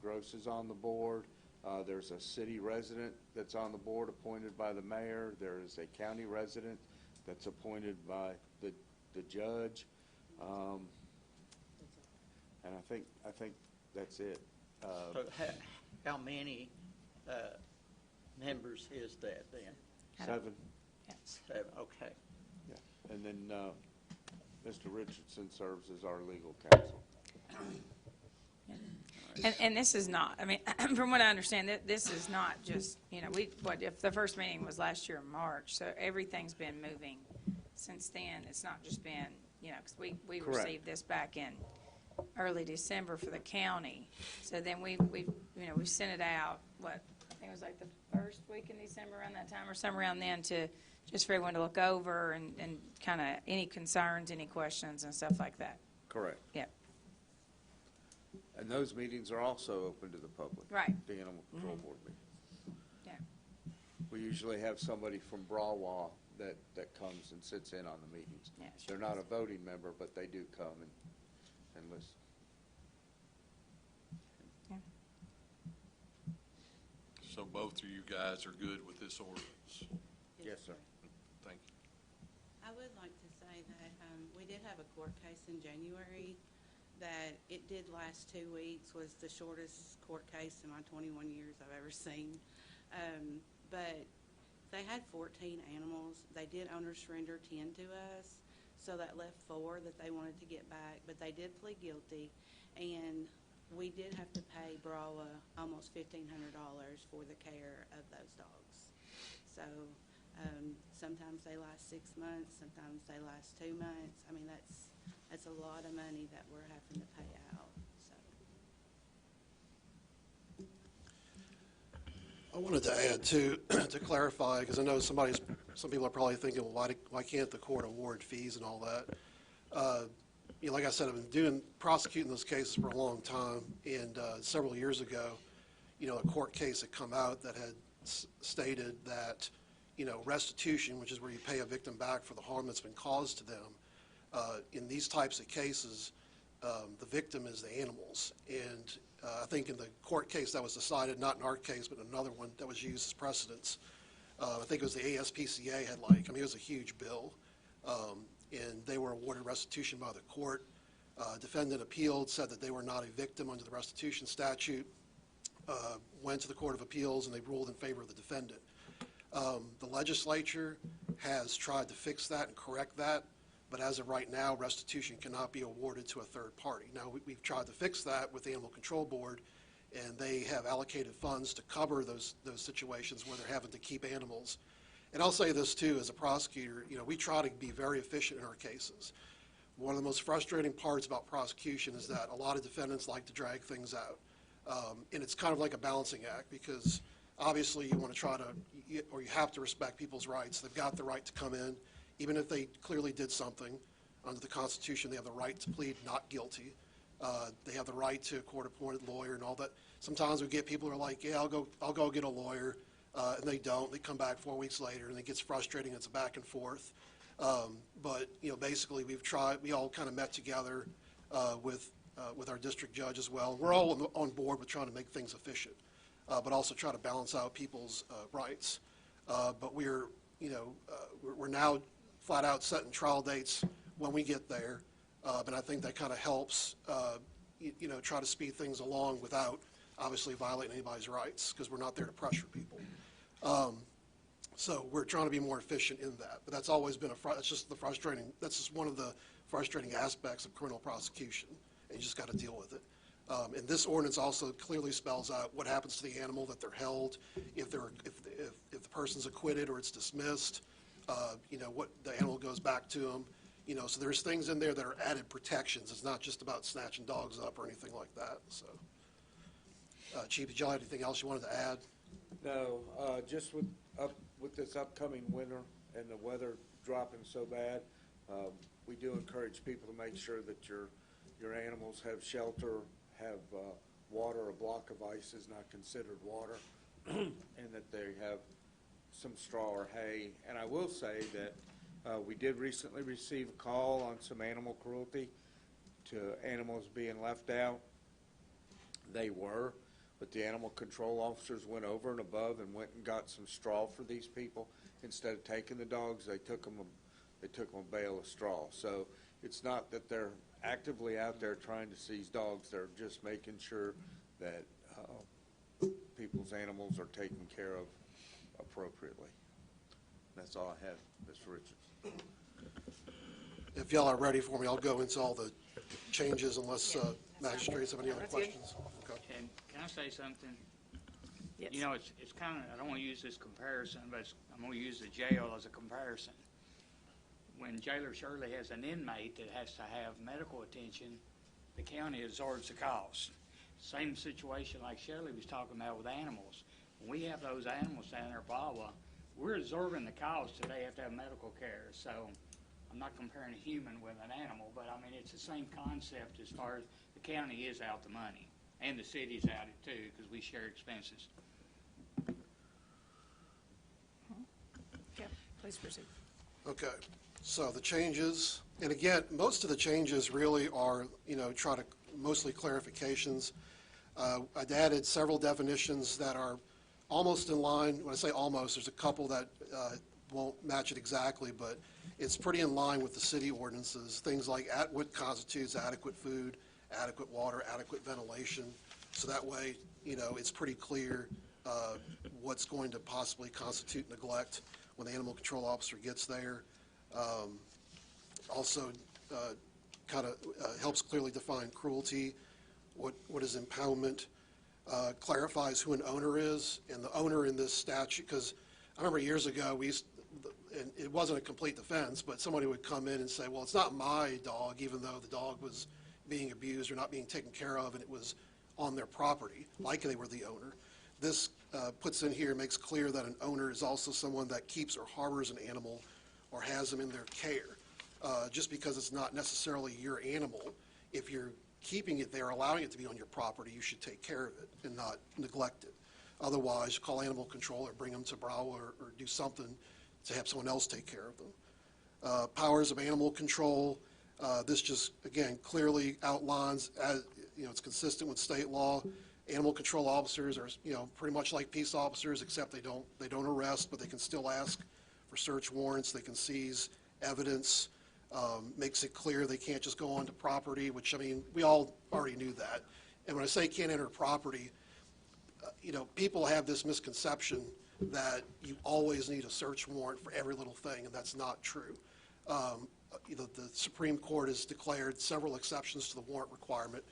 Gross is on the board, there's a city resident that's on the board appointed by the mayor, there is a county resident that's appointed by the judge, and I think that's it. So how many members is that then? 7. Seven, okay. Yeah. And then Mr. Richardson serves as our legal counsel. And this is not, I mean, from what I understand, this is not just, if the first meeting was last year in March, so everything's been moving since then. It's not just been, because we Correct. received this back in early December for the county. So then we sent it out, I think it was like the first week in December around that time or somewhere around then just for everyone to look over and kind of any concerns, any questions and stuff like that. Correct. Yep. And those meetings are also open to the public. Right. The Animal Control Board meetings. Yeah. We usually have somebody from BRAWA that comes and sits in on the meetings. Yeah, sure. They're not a voting member, but they do come and listen. So both of you guys are good with this ordinance? Yes, sir. Thank you. I would like to say that we did have a court case in January that it did last 2 weeks, was the shortest court case in my 21 years I've ever seen. But they had 14 animals. They did owner surrender 10 to us, so that left 4 that they wanted to get back, but they did plead guilty, and we did have to pay BRAWA almost $1,500 for the care of those dogs. So sometimes they last 6 months, sometimes they last 2 months. I mean, that's a lot of money that we're having to pay out. So I wanted to add to clarify, because I know some people are probably thinking, well, why can't the court award fees and all that? Like I said, I've been prosecuting those cases for a long time, and several years ago, a court case had come out that had stated that, restitution, which is where you pay a victim back for the harm that's been caused to them, in these types of cases, the victim is the animals. And I think in the court case that was decided, not in our case, but another one that was used as precedence, I think it was the ASPCA had it was a huge bill, and they were awarded restitution by the court. Defendant appealed, said that they were not a victim under the restitution statute, went to the Court of Appeals, and they ruled in favor of the defendant. The legislature has tried to fix that and correct that, but as of right now, restitution cannot be awarded to a third party. Now, we've tried to fix that with the Animal Control Board, and they have allocated funds to cover those situations where they're having to keep animals. And I'll say this too, as a prosecutor, we try to be very efficient in our cases. One of the most frustrating parts about prosecution is that a lot of defendants like to drag things out. And it's kind of like a balancing act, because obviously you want to try to, or you have to respect people's rights. They've got the right to come in, even if they clearly did something. Under the Constitution, they have the right to plead not guilty. They have the right to a court-appointed lawyer and all that. Sometimes we get people who are like, yeah, I'll go get a lawyer, and they don't. They come back 4 weeks later, and it gets frustrating. It's a back and forth. But basically, we all kind of met together with our district judge as well. We're all on board with trying to make things efficient, but also try to balance out people's rights. But we're now flat out setting trial dates when we get there, and I think that kind of helps, try to speed things along without obviously violating anybody's rights, because we're not there to pressure people. So we're trying to be more efficient in that, but that's always been that's just one of the frustrating aspects of criminal prosecution, and you just got to deal with it. And this ordinance also clearly spells out what happens to the animal, that they're held, if the person's acquitted or it's dismissed, what the animal goes back to them. So there's things in there that are added protections. It's not just about snatching dogs up or anything like that. So, Chief, did y'all have anything else you wanted to add? No, just with this upcoming winter and the weather dropping so bad, we do encourage people to make sure that your animals have shelter, have water. A block of ice is not considered water, and that they have some straw or hay. And I will say that we did recently receive a call on some animal cruelty to animals being left out. They were, but the animal control officers went over and above and went and got some straw for these people. Instead of taking the dogs, they took them a bale of straw. So it's not that they're actively out there trying to seize dogs. They're just making sure that people's animals are taken care of appropriately. That's all I have, Mr. Richards. If y'all are ready for me, I'll go into all the changes unless magistrates have any other questions. Okay. And can I say something? Yes. It's kind of, I don't want to use this comparison, but I'm going to use the jail as a comparison. When Jailer Shirley has an inmate that has to have medical attention, the county absorbs the cost. Same situation like Shirley was talking about with animals. When we have those animals down there, we're absorbing the cost that they have to have medical care. So I'm not comparing a human with an animal, but I mean, it's the same concept as far as the county is out the money, and the city's out it too, because we share expenses. Okay, please proceed. Okay, so the changes, and again, most of the changes really are, mostly clarifications. I've added several definitions that are almost in line. When I say almost, there's a couple that won't match it exactly, but it's pretty in line with the city ordinances. Things like what constitutes adequate food, adequate water, adequate ventilation. So that way, it's pretty clear what's going to possibly constitute neglect when the animal control officer gets there. Also, kind of helps clearly define cruelty, what is impoundment, clarifies who an owner is, and the owner in this statute, because I remember years ago, and it wasn't a complete defense, but somebody would come in and say, well, it's not my dog, even though the dog was being abused or not being taken care of, and it was on their property, like they were the owner. This puts in here, makes clear that an owner is also someone that keeps or harbors an animal or has them in their care. Just because it's not necessarily your animal, if you're keeping it there, allowing it to be on your property, you should take care of it and not neglect it. Otherwise, call animal control or bring them to Browell or do something to have someone else take care of them. Powers of animal control, This just, again, clearly outlines, as, it's consistent with state law. Animal control officers are, pretty much like peace officers, except they don't arrest, but they can still ask for search warrants. They can seize evidence. Makes it clear they can't just go onto property, which, we all already knew that. And when I say can't enter property, people have this misconception that you always need a search warrant for every little thing, and that's not true. The Supreme Court has declared several exceptions to the warrant requirement.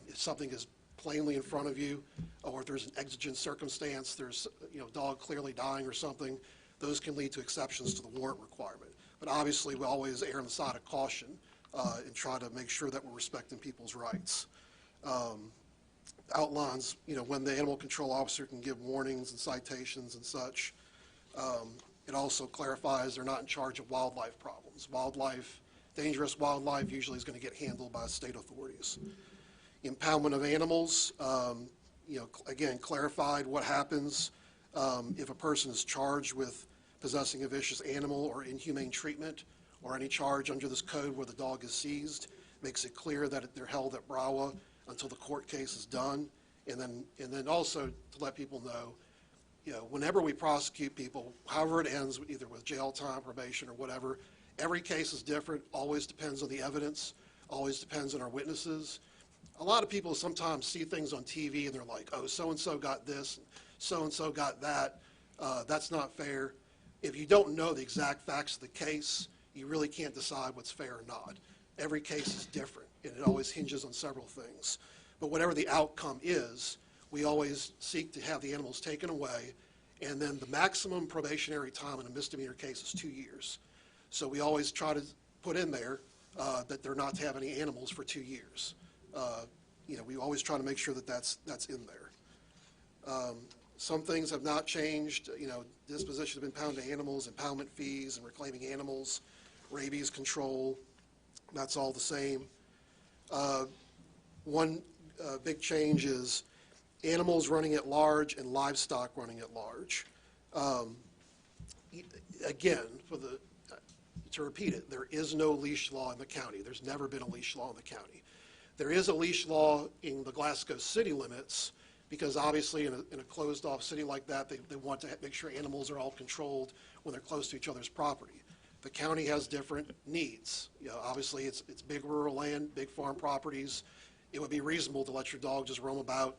If something is plainly in front of you, or if there's an exigent circumstance, there's a dog clearly dying or something, those can lead to exceptions to the warrant requirement. But obviously, we always err on the side of caution and try to make sure that we're respecting people's rights. Outlines, when the animal control officer can give warnings and citations and such. It also clarifies they're not in charge of wildlife problems. Dangerous wildlife usually is going to get handled by state authorities. Impoundment of animals, again, clarified what happens if a person is charged with possessing a vicious animal or inhumane treatment, or any charge under this code where the dog is seized. Makes it clear that they're held at Broward until the court case is done. And then also to let people know, whenever we prosecute people, however it ends, either with jail time, probation, or whatever, every case is different, always depends on the evidence, always depends on our witnesses. A lot of people sometimes see things on TV and they're like, oh, so-and-so got this, so-and-so got that. That's not fair. If you don't know the exact facts of the case, you really can't decide what's fair or not. Every case is different, and it always hinges on several things. But whatever the outcome is, we always seek to have the animals taken away, and then the maximum probationary time in a misdemeanor case is 2 years. So we always try to put in there that they're not to have any animals for 2 years. We always try to make sure that that's in there. Some things have not changed. Disposition of impounded animals, impoundment fees, and reclaiming animals, rabies control. That's all the same. One big change is animals running at large and livestock running at large. Again, to repeat it, there is no leash law in the county. There's never been a leash law in the county. There is a leash law in the Glasgow city limits, because obviously in a closed-off city like that, they want to make sure animals are all controlled when they're close to each other's property. The county has different needs. Obviously it's big rural land, big farm properties. It would be reasonable to let your dog just roam about,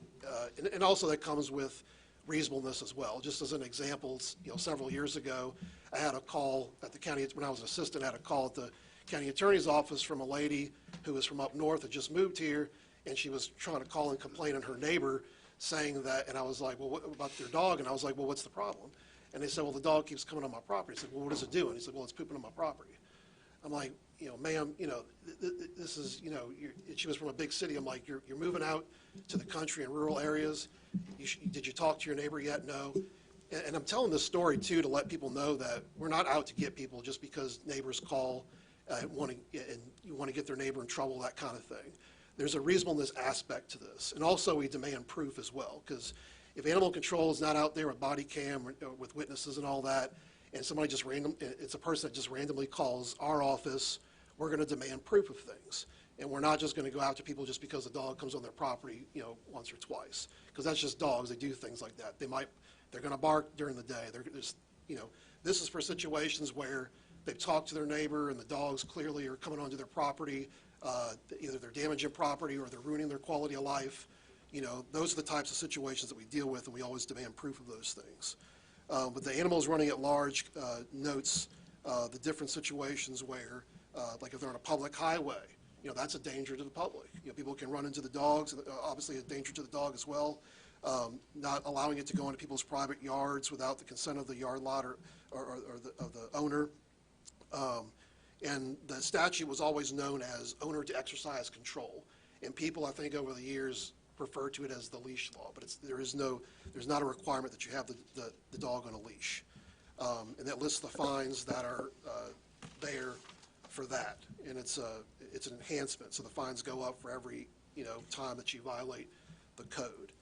and also that comes with reasonableness as well. Just as an example, several years ago, I had a call at the county, when I was an assistant, I had a call at the county attorney's office from a lady who was from up north, had just moved here, and she was trying to call and complain on her neighbor, saying that, and I was like, well, what about their dog? And I was like, well, what's the problem? And they said, well, the dog keeps coming on my property. I said, well, what is it doing? He said, well, it's pooping on my property. I'm like, ma'am, this is, she was from a big city. I'm like, you're moving out to the country and rural areas. Did you talk to your neighbor yet? No. And I'm telling this story, too, to let people know that we're not out to get people just because neighbors call and you want to get their neighbor in trouble, that kind of thing. There's a reasonableness aspect to this. And also we demand proof as well, because if animal control is not out there with body cam or with witnesses and all that, and somebody just it's a person that just randomly calls our office, we're going to demand proof of things. And we're not just going to go out to people just because a dog comes on their property, once or twice, because that's just dogs. They do things like that. They're going to bark during the day. This is for situations where they've talked to their neighbor and the dogs clearly are coming onto their property. Either they're damaging property or they're ruining their quality of life. Those are the types of situations that we deal with, and we always demand proof of those things. But the animals running at large notes the different situations where, like if they're on a public highway, that's a danger to the public. People can run into the dogs, obviously a danger to the dog as well. Not allowing it to go into people's private yards without the consent of the yard lot or of the owner. And the statute was always known as owner to exercise control. And people, I think, over the years refer to it as the leash law, but there's not a requirement that you have the dog on a leash. And that lists the fines that are there for that. And it's an enhancement, so the fines go up for every time that you violate the code.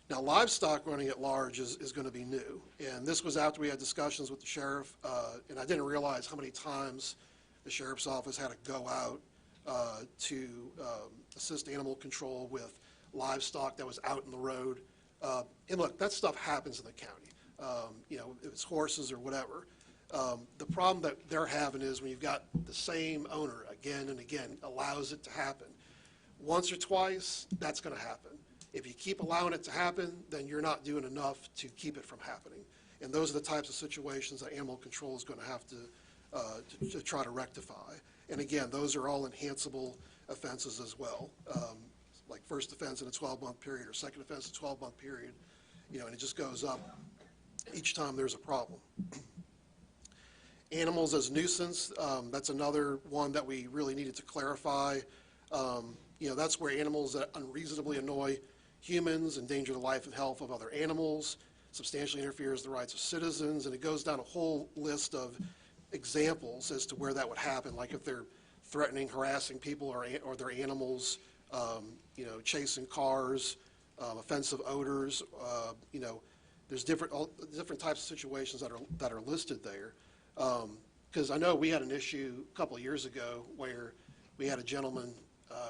Now, livestock running at large is going to be new. And this was after we had discussions with the sheriff, and I didn't realize how many times the sheriff's office had to go out to assist animal control with livestock that was out in the road. And look, that stuff happens in the county. You know, if it's horses or whatever. The problem that they're having is when you've got the same owner again and again allows it to happen. Once or twice, that's going to happen. If you keep allowing it to happen, then you're not doing enough to keep it from happening. And those are the types of situations that animal control is going to have to try to rectify. And again, those are all enhanceable offenses as well, like first offense in a 12-month period or second offense in a 12-month period, you know, and it just goes up each time there's a problem. Animals as nuisance, that's another one that we really needed to clarify. You know, that's where animals that unreasonably annoy humans, endanger the life and health of other animals, substantially interferes with the rights of citizens, and it goes down a whole list of examples as to where that would happen, like if they're threatening, harassing people or their animals, you know, chasing cars, offensive odors, you know, there's different types of situations that are listed there. Because I know we had an issue a couple of years ago where we had a gentleman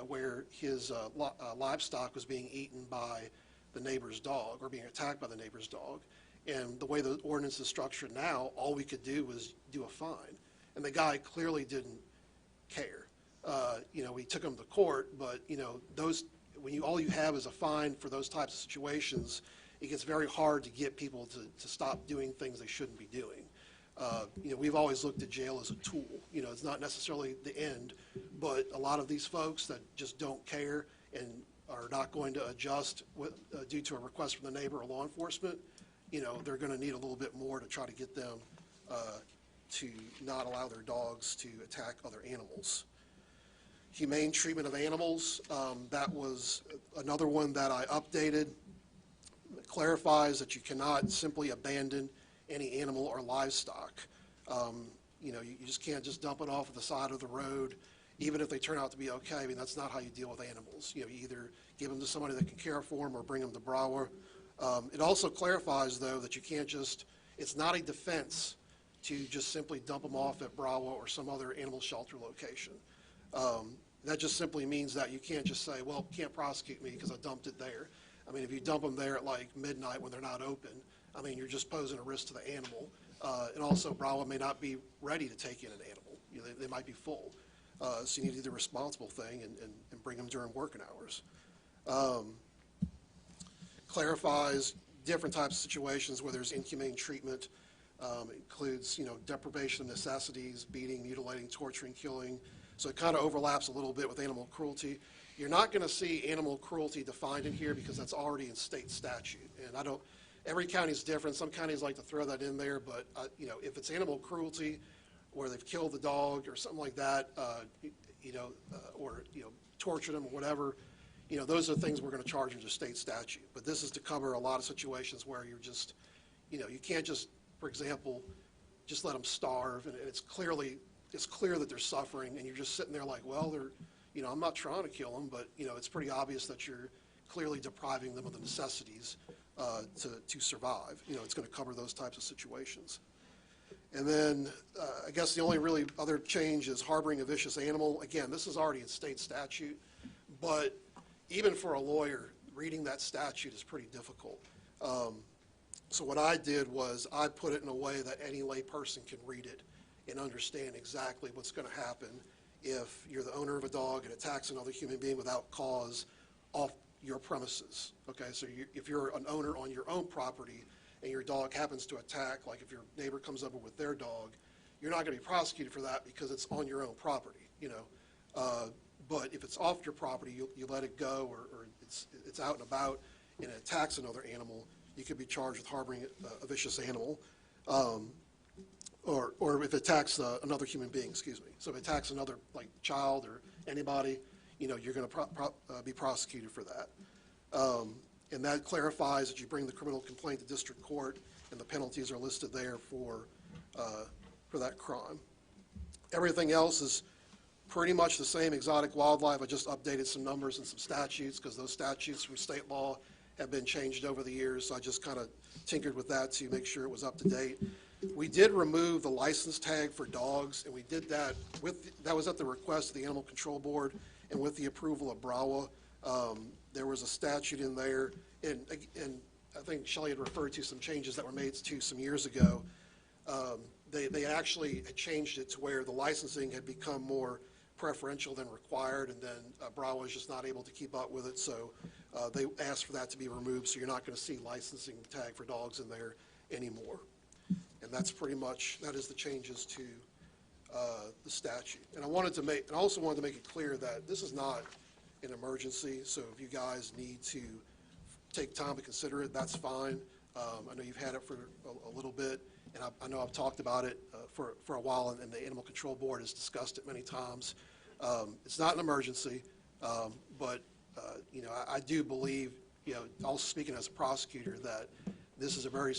where his livestock was being eaten by the neighbor's dog or being attacked by the neighbor's dog. And the way the ordinance is structured now, all we could do was do a fine. And the guy clearly didn't care. You know, we took him to court, but, you know, all you have is a fine for those types of situations, it gets very hard to get people to stop doing things they shouldn't be doing. You know, we've always looked at jail as a tool. You know, it's not necessarily the end, but a lot of these folks that just don't care and are not going to adjust due to a request from the neighbor or law enforcement, you know, they're going to need a little bit more to try to get them to not allow their dogs to attack other animals. Humane treatment of animals, that was another one that I updated. It clarifies that you cannot simply abandon any animal or livestock. You know, you just can't just dump it off at the side of the road, even if they turn out to be okay. I mean, that's not how you deal with animals. You know, you either give them to somebody that can care for them or bring them to Broward. It also clarifies, though, that you can't just, it's not a defense to just simply dump them off at Broward or some other animal shelter location. That just simply means that you can't just say, well, can't prosecute me because I dumped it there. I mean, if you dump them there at like midnight when they're not open, I mean, you're just posing a risk to the animal. And also, Broward may not be ready to take in an animal. You know, they might be full. So you need to do the responsible thing and bring them during working hours. Clarifies different types of situations where there's inhumane treatment. Includes, you know, deprivation of necessities, beating, mutilating, torturing, killing. So it kind of overlaps a little bit with animal cruelty. You're not going to see animal cruelty defined in here because that's already in state statute. And every county is different. Some counties like to throw that in there, but, you know, if it's animal cruelty where they've killed the dog or something like that, you know, or, you know, tortured them or whatever, you know, those are things we're going to charge under state statute. But this is to cover a lot of situations where you're just, you know, you can't just, for example, just let them starve, and it's clear that they're suffering, and you're just sitting there like, well, they're, you know, I'm not trying to kill them, but, you know, it's pretty obvious that you're clearly depriving them of the necessities to survive. You know, it's going to cover those types of situations. And then I guess the only really other change is harboring a vicious animal. Again, this is already in state statute, but even for a lawyer, reading that statute is pretty difficult. So what I did was I put it in a way that any lay person can read it and understand exactly what's going to happen if you're the owner of a dog and attacks another human being without cause off your premises. Okay, so if you're an owner on your own property and your dog happens to attack, like if your neighbor comes over with their dog, you're not going to be prosecuted for that because it's on your own property, you know. But if it's off your property, you let it go, or it's out and about and it attacks another animal, you could be charged with harboring a vicious animal. Or if it attacks another human being, excuse me. So if it attacks another, like, child or anybody, you know, you're going to be prosecuted for that. And that clarifies that you bring the criminal complaint to district court, and the penalties are listed there for that crime. Everything else is pretty much the same. Exotic wildlife, I just updated some numbers and some statutes because those statutes from state law have been changed over the years. So I just kind of tinkered with that to make sure it was up to date. We did remove the license tag for dogs, and we did that that was at the request of the Animal Control Board and with the approval of BRAWA. There was a statute in there, and I think Shelley had referred to some changes that were made to some years ago. They actually had changed it to where the licensing had become more preferential than required, and then BRAWA was just not able to keep up with it, so they asked for that to be removed, so you're not going to see licensing tag for dogs in there anymore. And that's pretty much, that is the changes to the statute. And I also wanted to make it clear that this is not an emergency, so if you guys need to take time to consider it, that's fine. I know you've had it for a little bit, and I know I've talked about it for a while, and the Animal Control Board has discussed it many times. It's not an emergency, but I do believe, also speaking as a prosecutor, that this is a very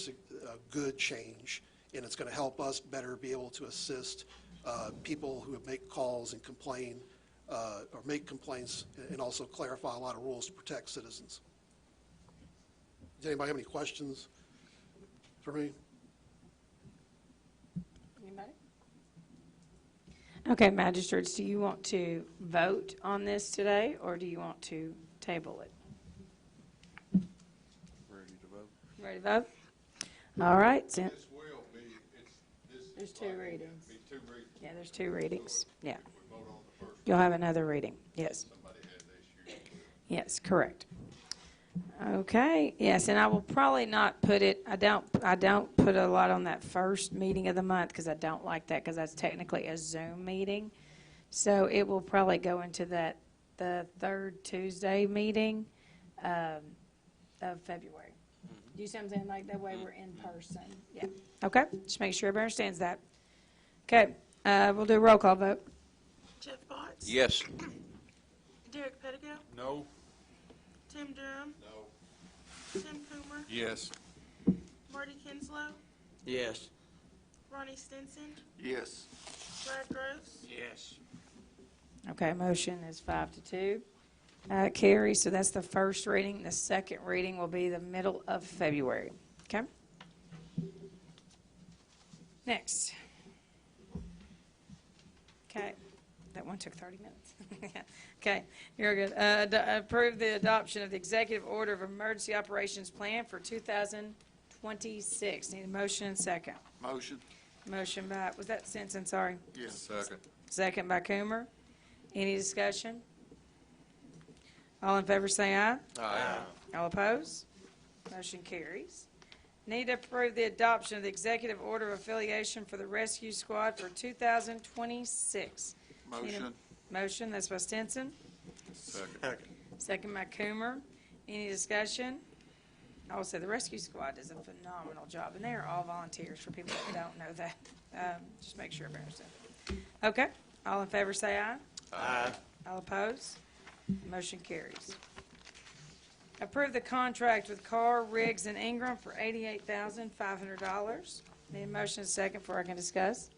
good change, and it's going to help us better be able to assist people who make calls and complain or make complaints, and also clarify a lot of rules to protect citizens. Does anybody have any questions for me? Anybody? Okay, magistrates, do you want to vote on this today, or do you want to table it? Ready to vote? Ready to vote? All right. This will be, There's two readings. be two readings. Yeah, there's two readings. Yeah. We vote on the first. You'll have another reading. Yes. Somebody had the issue. Yes, correct. Okay, yes, and I will probably not put it, I don't put a lot on that first meeting of the month because I don't like that because that's technically a Zoom meeting. So it will probably go into the third Tuesday meeting of February. Do you see what I'm saying? Like that way we're in person. Yeah. Okay, just make sure everybody understands that. Okay, we'll do a roll call vote. Jeff Potts? Yes. Derek Pettigo? No. Tim Durham? No. Tim Coomer? Yes. Marty Kinslow? Yes. Ronnie Stinson? Yes. Brad Gross? Yes. Okay, motion is 5-2. Carrie, so that's the first reading. The second reading will be the middle of February. Okay? Next. Okay, that one took 30 minutes. Okay, you're good. Approve the adoption of the Executive Order of Emergency Operations Plan for 2026. Need a motion and second. Motion. Motion by, was that Stinson, sorry? Yes. Second. Second by Coomer. Any discussion? All in favor say aye. Aye. All opposed? Motion carries. Need to approve the adoption of the Executive Order of Affiliation for the Rescue Squad for 2026. Motion. Motion, that's by Stinson. Second. Second by Coomer. Any discussion? I will say the Rescue Squad does a phenomenal job, and they are all volunteers for people that don't know that. Just make sure everybody understands. Okay, all in favor say aye. Aye. All opposed? Motion carries. Approve the contract with Carr, Riggs, and Ingram for $88,500. Need a motion and a second before I can discuss.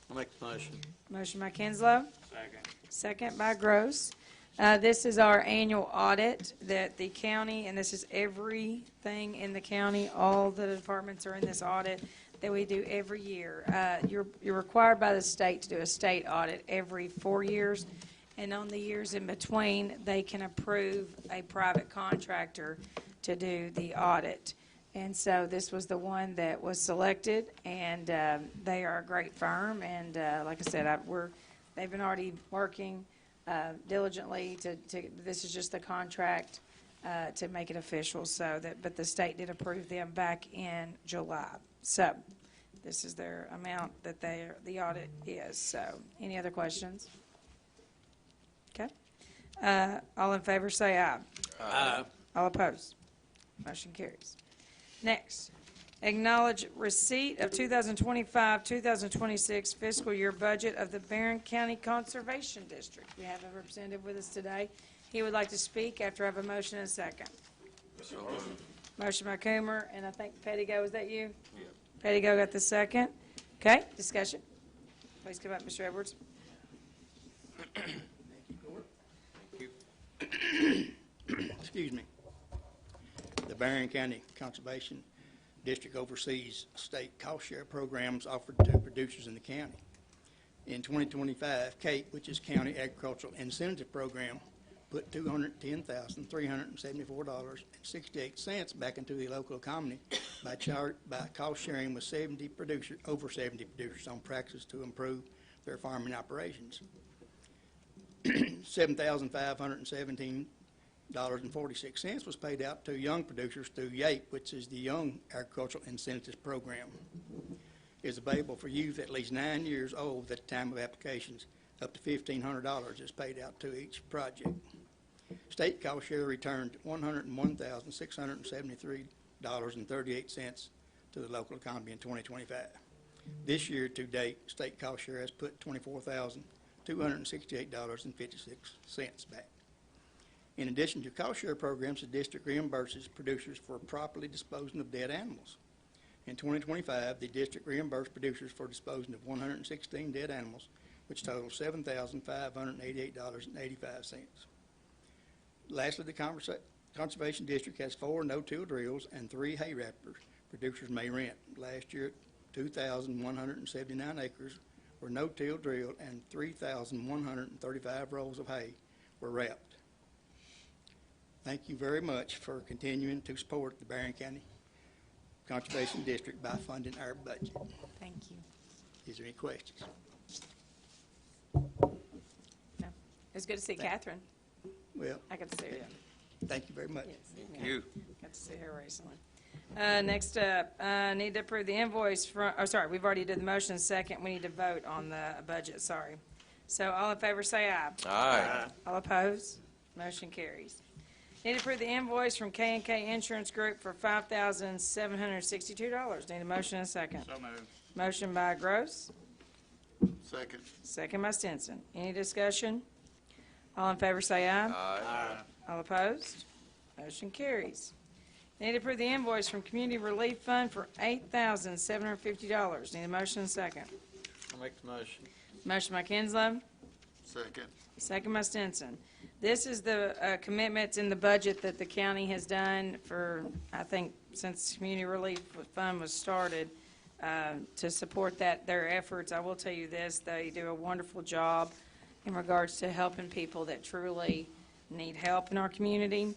I'll make the motion. Motion by Kinslow. Second. Second by Gross. This is our annual audit that the county, and this is everything in the county, all the departments are in this audit that we do every year. You're required by the state to do a state audit every 4 years, and on the years in between, they can approve a private contractor to do the audit. And so this was the one that was selected, and they are a great firm, and like I said, they've been already working diligently this is just the contract to make it official, but the state did approve them back in July. So this is their amount that the audit is. So any other questions? Okay. All in favor say aye. Aye. All opposed? Motion carries. Next, acknowledge receipt of 2025-2026 fiscal year budget of the Barren County Conservation District. We have a representative with us today. He would like to speak after I have a motion and a second. Motion by Coomer, and I think Pettigo, is that you? Yeah. Pettigo got the second. Okay, discussion. Please come up, Mr. Edwards. Excuse me. The Barren County Conservation district oversees state cost share programs offered to producers in the county. In 2025, CAPE, which is County Agricultural Incentive Program, put $210,374.68 back into the local economy by cost sharing with over 70 producers on practices to improve their farming operations. $7,517.46 was paid out to young producers through YAPE, which is the Young Agricultural Incentives Program. It is available for youth at least 9 years old at the time of applications. Up to $1,500 is paid out to each project. State cost share returned $101,673.38 to the local economy in 2025. This year to date, state cost share has put $24,268.56 back. In addition to cost share programs, the district reimburses producers for properly disposing of dead animals. In 2025, the district reimbursed producers for disposing of 116 dead animals, which totals $7,588.85. Lastly, the Conservation District has 4 no-till drills and 3 hay wrappers producers may rent. Last year, 2,179 acres were no-till drilled and 3,135 rolls of hay were wrapped. Thank you very much for continuing to support the Barren County Conservation District by funding our budget. Thank you. Is there any questions? No. It's good to see Catherine. Well, I got to see her. thank you very much. Yes. Thank you. Got to see her recently. Next up, need to approve the invoice from, we've already did the motion second. We need to vote on the budget, sorry. So all in favor say aye. Aye. All opposed? Motion carries. Need to approve the invoice from K&K Insurance Group for $5,762. Need a motion and a second. So moved. Motion by Gross, Second. second by Stinson. Any discussion? All in favor say aye. Aye. All opposed? Motion carries. Need to approve the invoice from Community Relief Fund for $8,750. Need a motion and a second. I'll make the motion. Motion by Kinslow, Second. second by Stinson. This is the commitments in the budget that the county has done for, I think, since Community Relief Fund was started, to support their efforts. I will tell you this, they do a wonderful job in regards to helping people that truly need help in our community.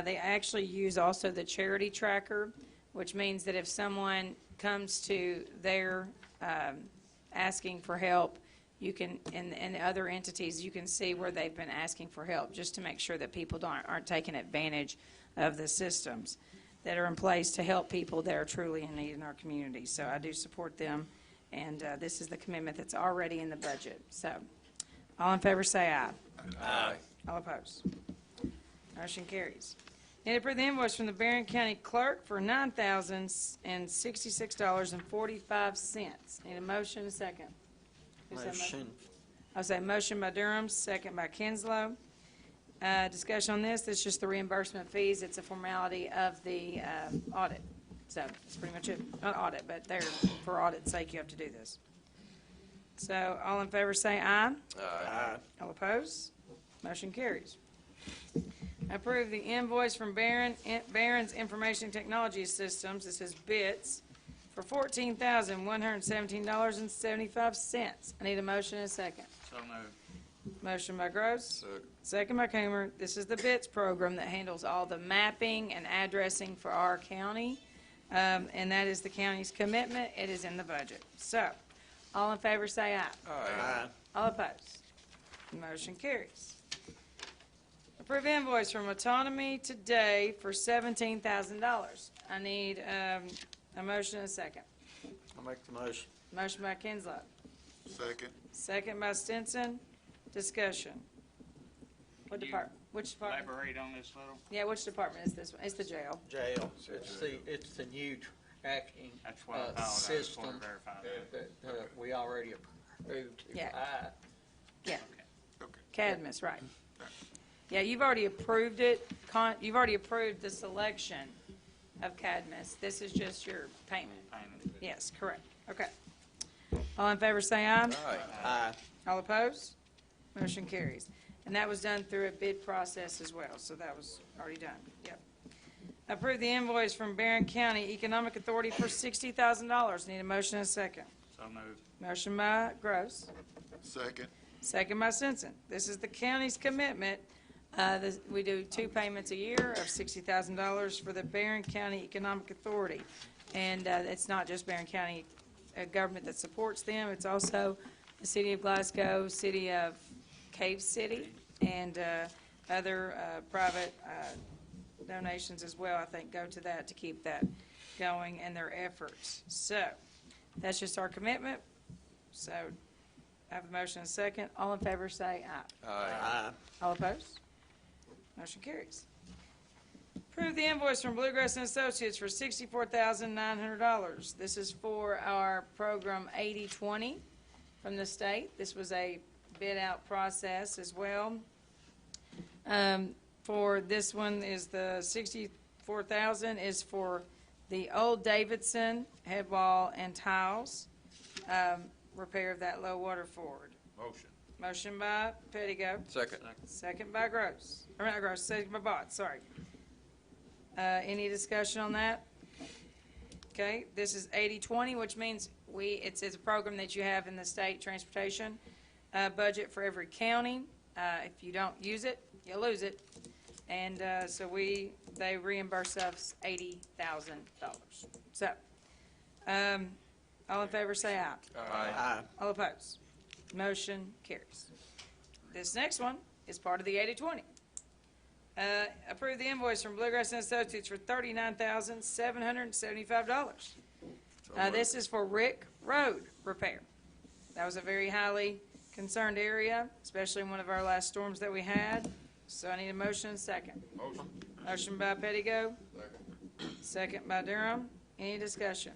They actually use also the charity tracker, which means that if someone comes to their asking for help, you can, and other entities, you can see where they've been asking for help, just to make sure that people aren't taking advantage of the systems that are in place to help people that are truly in need in our community. So I do support them, and this is the commitment that's already in the budget. So all in favor say aye. Aye. All opposed? Motion carries. Need to approve the invoice from the Barren County Clerk for $9,066.45. Need a motion and a second. Who's that Motion. I'll say motion by Durham, second by Kinslow. Discussion on this. This is just the reimbursement fees. It's a formality of the audit. So it's pretty much it. Not audit, but for audit's sake, you have to do this. So all in favor say aye. Aye. All opposed? Motion carries. Approve the invoice from Barron's Information Technology Systems, this is BITS, for $14,117.75. I need a motion and a second. So moved. Motion by Gross. Second. Second by Coomer. This is the BITS program that handles all the mapping and addressing for our county, and that is the county's commitment. It is in the budget. So, all in favor say aye. Aye. All opposed? Motion carries. Approve invoice from Autonomy Today for $17,000. I need a motion and a second. I'll make the motion. Motion by Kinslow. Second. Second by Stinson. Discussion. What Can you department? Which department? Elaborate on this little? Yeah, which department is this one? It's the jail. Jail. It's the new tracking That's what I thought. I just system wanted to verify that. that we already approved to Yeah. buy. Yeah. Okay. Cadmus, right. Yeah, you've already approved it. You've already approved the selection of Cadmus. This is just your payment. Payment. Yes, correct. Okay. All in favor say aye. Aye. All opposed? Motion carries. And that was done through a bid process as well, so that was already done. Yep. Approve the invoice from Barren County Economic Authority for $60,000. Need a motion and a second. So moved. Motion by Gross, Second. second by Simpson. This is the county's commitment. We do 2 payments a year of $60,000 for the Barren County Economic Authority. And it's not just Barren County government that supports them, it's also the City of Glasgow, City of Cave City, and other private donations as well, I think, go to that to keep that going and their efforts. So, that's just our commitment. So, I have a motion and a second. All in favor say aye. Aye. All opposed? Motion carries. Approve the invoice from Bluegrass and Associates for $64,900. This is for our program 80/20 from the state. This was a bid-out process as well. For this one is the $64,000 is for the old Davidson head wall and tiles, repair of that low water ford. Motion. Motion by Pettigo. Second. Second by Gross. Or not Gross, second by Bott, sorry. Any discussion on that? Okay, this is 80/20, which means it's a program that you have in the state transportation budget for every county. If you don't use it, you lose it. And so they reimburse us $80,000. So, all in favor say aye. Aye. All opposed? Motion carries. This next one is part of the 80/20. Approve the invoice from Bluegrass and Associates for $39,775. This is for Rick Road repair. That was a very highly concerned area, especially in one of our last storms that we had. So I need a motion and a second. Motion. Motion by Pettigo, Second. second by Durham. Any discussion?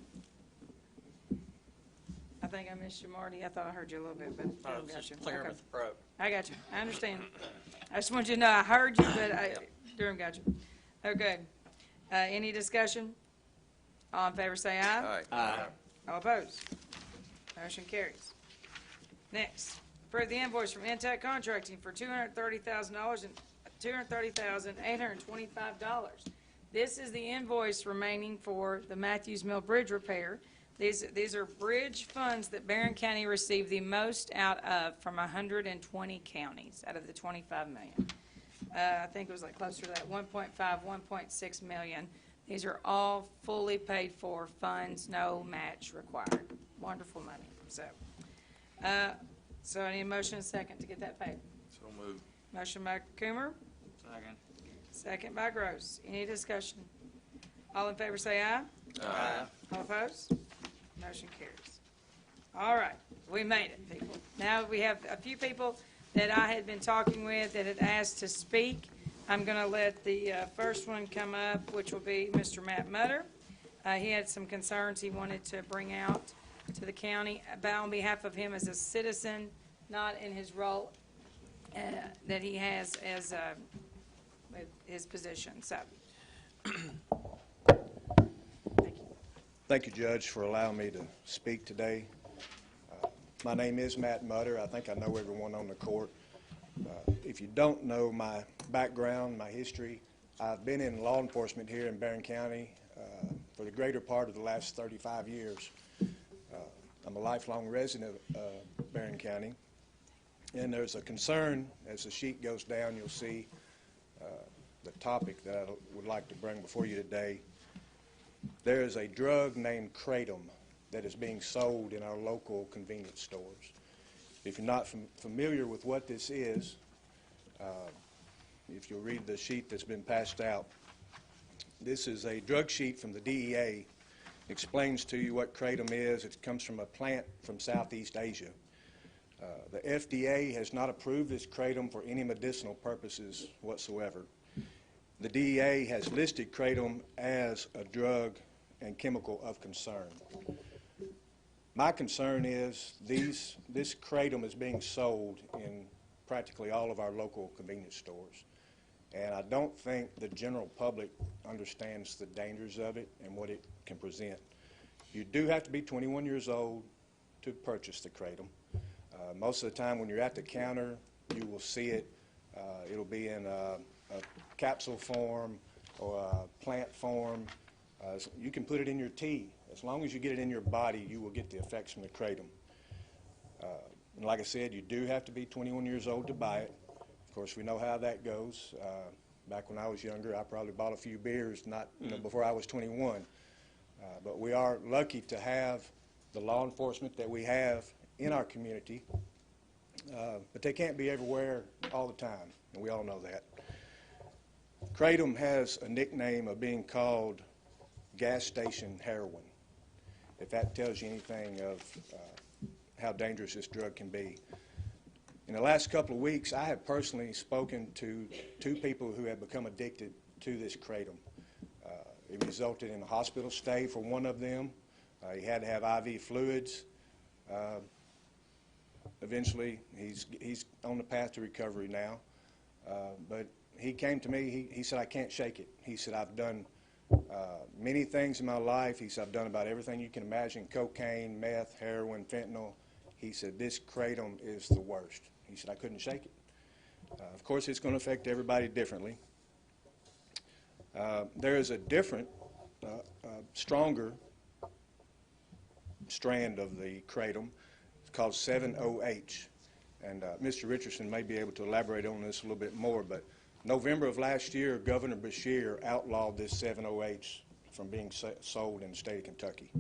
I think I missed you, Marty. I thought I heard you a little bit, but Durham got you. Okay. Pro. I got you. I understand. I just want you to know I heard you, but Durham got you. Okay. Any discussion? All in favor say aye. Aye. All opposed? Motion carries. Next, approve the invoice from Intech Contracting for $230,000 and $230,825. This is the invoice remaining for the Matthews Mill Bridge repair. These are bridge funds that Barren County received the most out of from 120 counties out of the 25 million. I think it was like closer to that 1.5, 1.6 million. These are all fully paid for funds, no match required. Wonderful money. So I need a motion and a second to get that paid. So moved. Motion by Coomer, Second. second by Gross. Any discussion? All in favor say aye. Aye. All opposed? Motion carries. All right, we made it, people. Now we have a few people that I had been talking with that had asked to speak. I'm going to let the first one come up, which will be Mr. Matt Mutter. He had some concerns he wanted to bring out to the county on behalf of him as a citizen, not in his role that he has as with his position. So, thank you, Judge, for allowing me to speak today. My name is Matt Mutter. I think I know everyone on the court. If you don't know my background, my history, I've been in law enforcement here in Barren County for the greater part of the last 35 years. I'm a lifelong resident of Barren County, and there's a concern, as the sheet goes down, you'll see the topic that I would like to bring before you today. There is a drug named Kratom that is being sold in our local convenience stores. If you're not familiar with what this is, if you'll read the sheet that's been passed out, this is a drug sheet from the DEA. Explains to you what Kratom is. It comes from a plant from Southeast Asia. The FDA has not approved this Kratom for any medicinal purposes whatsoever. The DEA has listed Kratom as a drug and chemical of concern. My concern is this Kratom is being sold in practically all of our local convenience stores. And I don't think the general public understands the dangers of it and what it can present. You do have to be 21 years old to purchase the Kratom. Most of the time when you're at the counter, you will see it. It'll be in a capsule form, or a plant form. You can put it in your tea. As long as you get it in your body, you will get the effects from the kratom. And like I said, you do have to be 21 years old to buy it. Of course, we know how that goes. Back when I was younger, I probably bought a few beers, not before I was 21. But we are lucky to have the law enforcement that we have in our community. But they can't be everywhere all the time, and we all know that. Kratom has a nickname of being called gas station heroin, if that tells you anything of how dangerous this drug can be. In the last couple of weeks, I have personally spoken to 2 people who have become addicted to this kratom. It resulted in a hospital stay for one of them. He had to have IV fluids. Eventually, he's on the path to recovery now. But he came to me, he said, I can't shake it. He said, I've done many things in my life. He said, I've done about everything you can imagine, cocaine, meth, heroin, fentanyl. He said, this kratom is the worst. He said, I couldn't shake it. Of course, it's going to affect everybody differently. There is a different, stronger strand of the kratom. It's called 7-OH. And Mr. Richardson may be able to elaborate on this a little bit more, but November of last year, Governor Beshear outlawed this 7-OH from being sold in the state of Kentucky.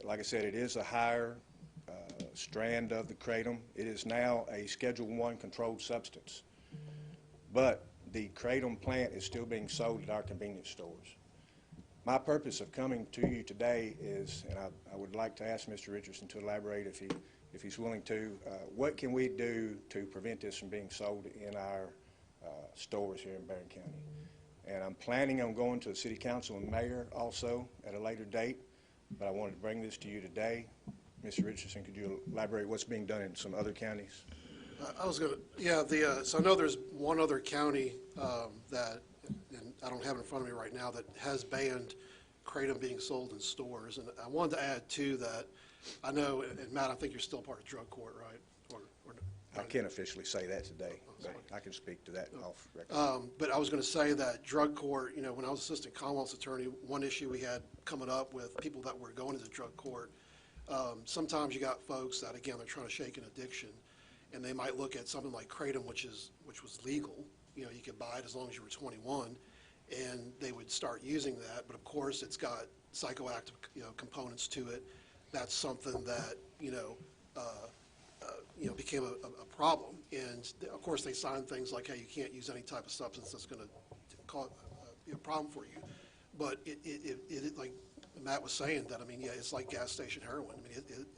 Like I said, it is a higher strand of the kratom. It is now a Schedule I controlled substance. But the kratom plant is still being sold at our convenience stores. My purpose of coming to you today is, and I would like to ask Mr. Richardson to elaborate if he's willing to, what can we do to prevent this from being sold in our stores here in Barren County? And I'm planning on going to the City Council and Mayor also at a later date, but I wanted to bring this to you today. Mr. Richardson, could you elaborate what's being done in some other counties? I was going to, yeah, so I know there's one other county that, and I don't have it in front of me right now, that has banned kratom being sold in stores. And I wanted to add, too, that I know, and Matt, I think you're still part of drug court, right? I can't officially say that today, but I can speak to that off record. But I was going to say that drug court, when I was assistant Commonwealth's attorney, one issue we had coming up with people that were going to drug court, sometimes you got folks that, again, they're trying to shake an addiction, and they might look at something like kratom, which was legal. You could buy it as long as you were 21, and they would start using that. But of course, it's got psychoactive components to it. That's something that became a problem. And of course, they signed things like, hey, you can't use any type of substance that's going to cause a problem for you. But it like Matt was saying, that yeah, it's like gas station heroin.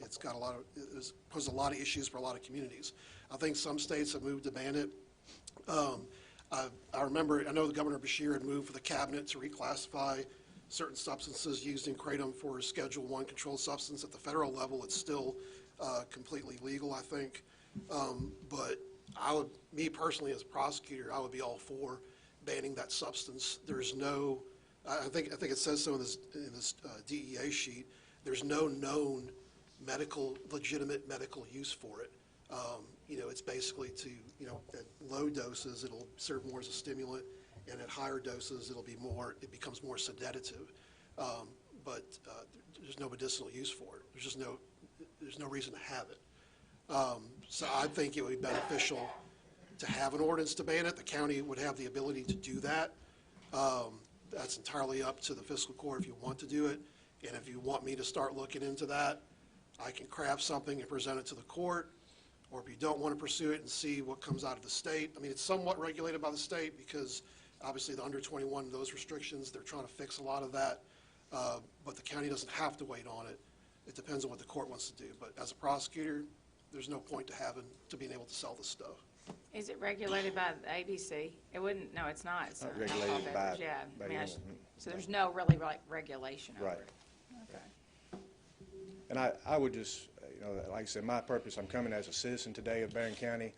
It's got it poses a lot of issues for a lot of communities. I think some states have moved to ban it. I know the Governor Beshear had moved for the cabinet to reclassify certain substances used in kratom for Schedule I controlled substance. At the federal level, it's still completely legal, I think. But me personally as a prosecutor, I would be all for banning that substance. There's no, I think it says so in this DEA sheet, there's no known legitimate medical use for it. It's basically at low doses, it'll serve more as a stimulant, and at higher doses, it becomes more sedative. But there's no medicinal use for it. There's no reason to have it. So I think it would be beneficial to have an ordinance to ban it. The county would have the ability to do that. That's entirely up to the fiscal court if you want to do it. And if you want me to start looking into that, I can craft something and present it to the court. Or if you don't want to pursue it and see what comes out of the state. It's somewhat regulated by the state because obviously the under 21, those restrictions, they're trying to fix a lot of that. But the county doesn't have to wait on it. It depends on what the court wants to do. But as a prosecutor, there's no point to being able to sell this stuff. Is it regulated by the ABC? It wouldn't, no, it's not. It's not regulated by, yeah. So there's no really regulation over it. Okay. And I would just, like I said, my purpose, I'm coming as a citizen today of Barren County.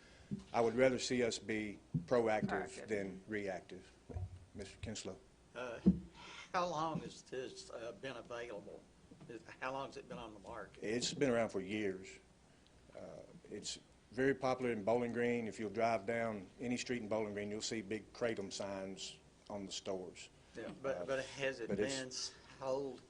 I would rather see us be proactive than reactive. Mr. Kinslow. How long has this been available? How long has it been on the market? It's been around for years. It's very popular in Bowling Green. If you'll drive down any street in Bowling Green, you'll see big kratom signs on the stores. But has it But it's- been sold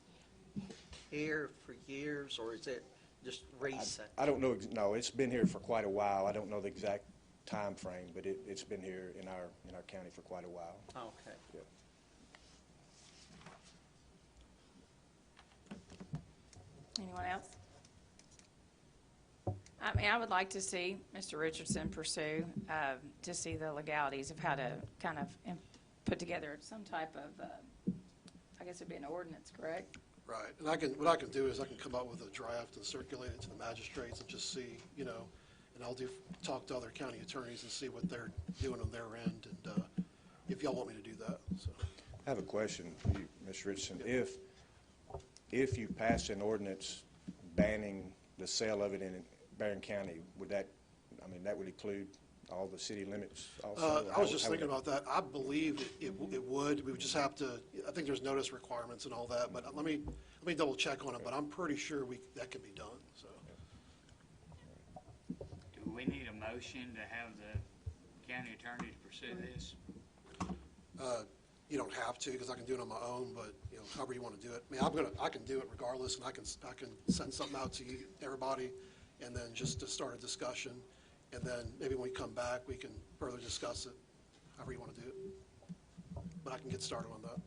here for years, or is it just recent? I don't know, no, it's been here for quite a while. I don't know the exact time frame, but it's been here in our county for quite a while. Okay. Yeah. Anyone else? I mean, I would like to see Mr. Richardson pursue, to see the legalities of how to kind of put together some type of, I guess it'd be an ordinance, correct? Right, and what I can do is I can come up with a draft and circulate it to the magistrates and just see, and I'll talk to other county attorneys and see what they're doing on their end, and if y'all want me to do that, so. I have a question for you, Mr. Richardson. If you pass an ordinance banning the sale of it in Barren County, that would include all the city limits also? I was just thinking about that. I believe it would. We would just have to, I think there's notice requirements and all that, but let me double check on it, but I'm pretty sure that could be done, so. Do we need a motion to have the county attorney to pursue this? You don't have to, because I can do it on my own, but, however you want to do it. I mean, I can do it regardless, and I can send something out to you, everybody, and then just to start a discussion, and then maybe when we come back, we can further discuss it, however you want to do it. But I can get started on that.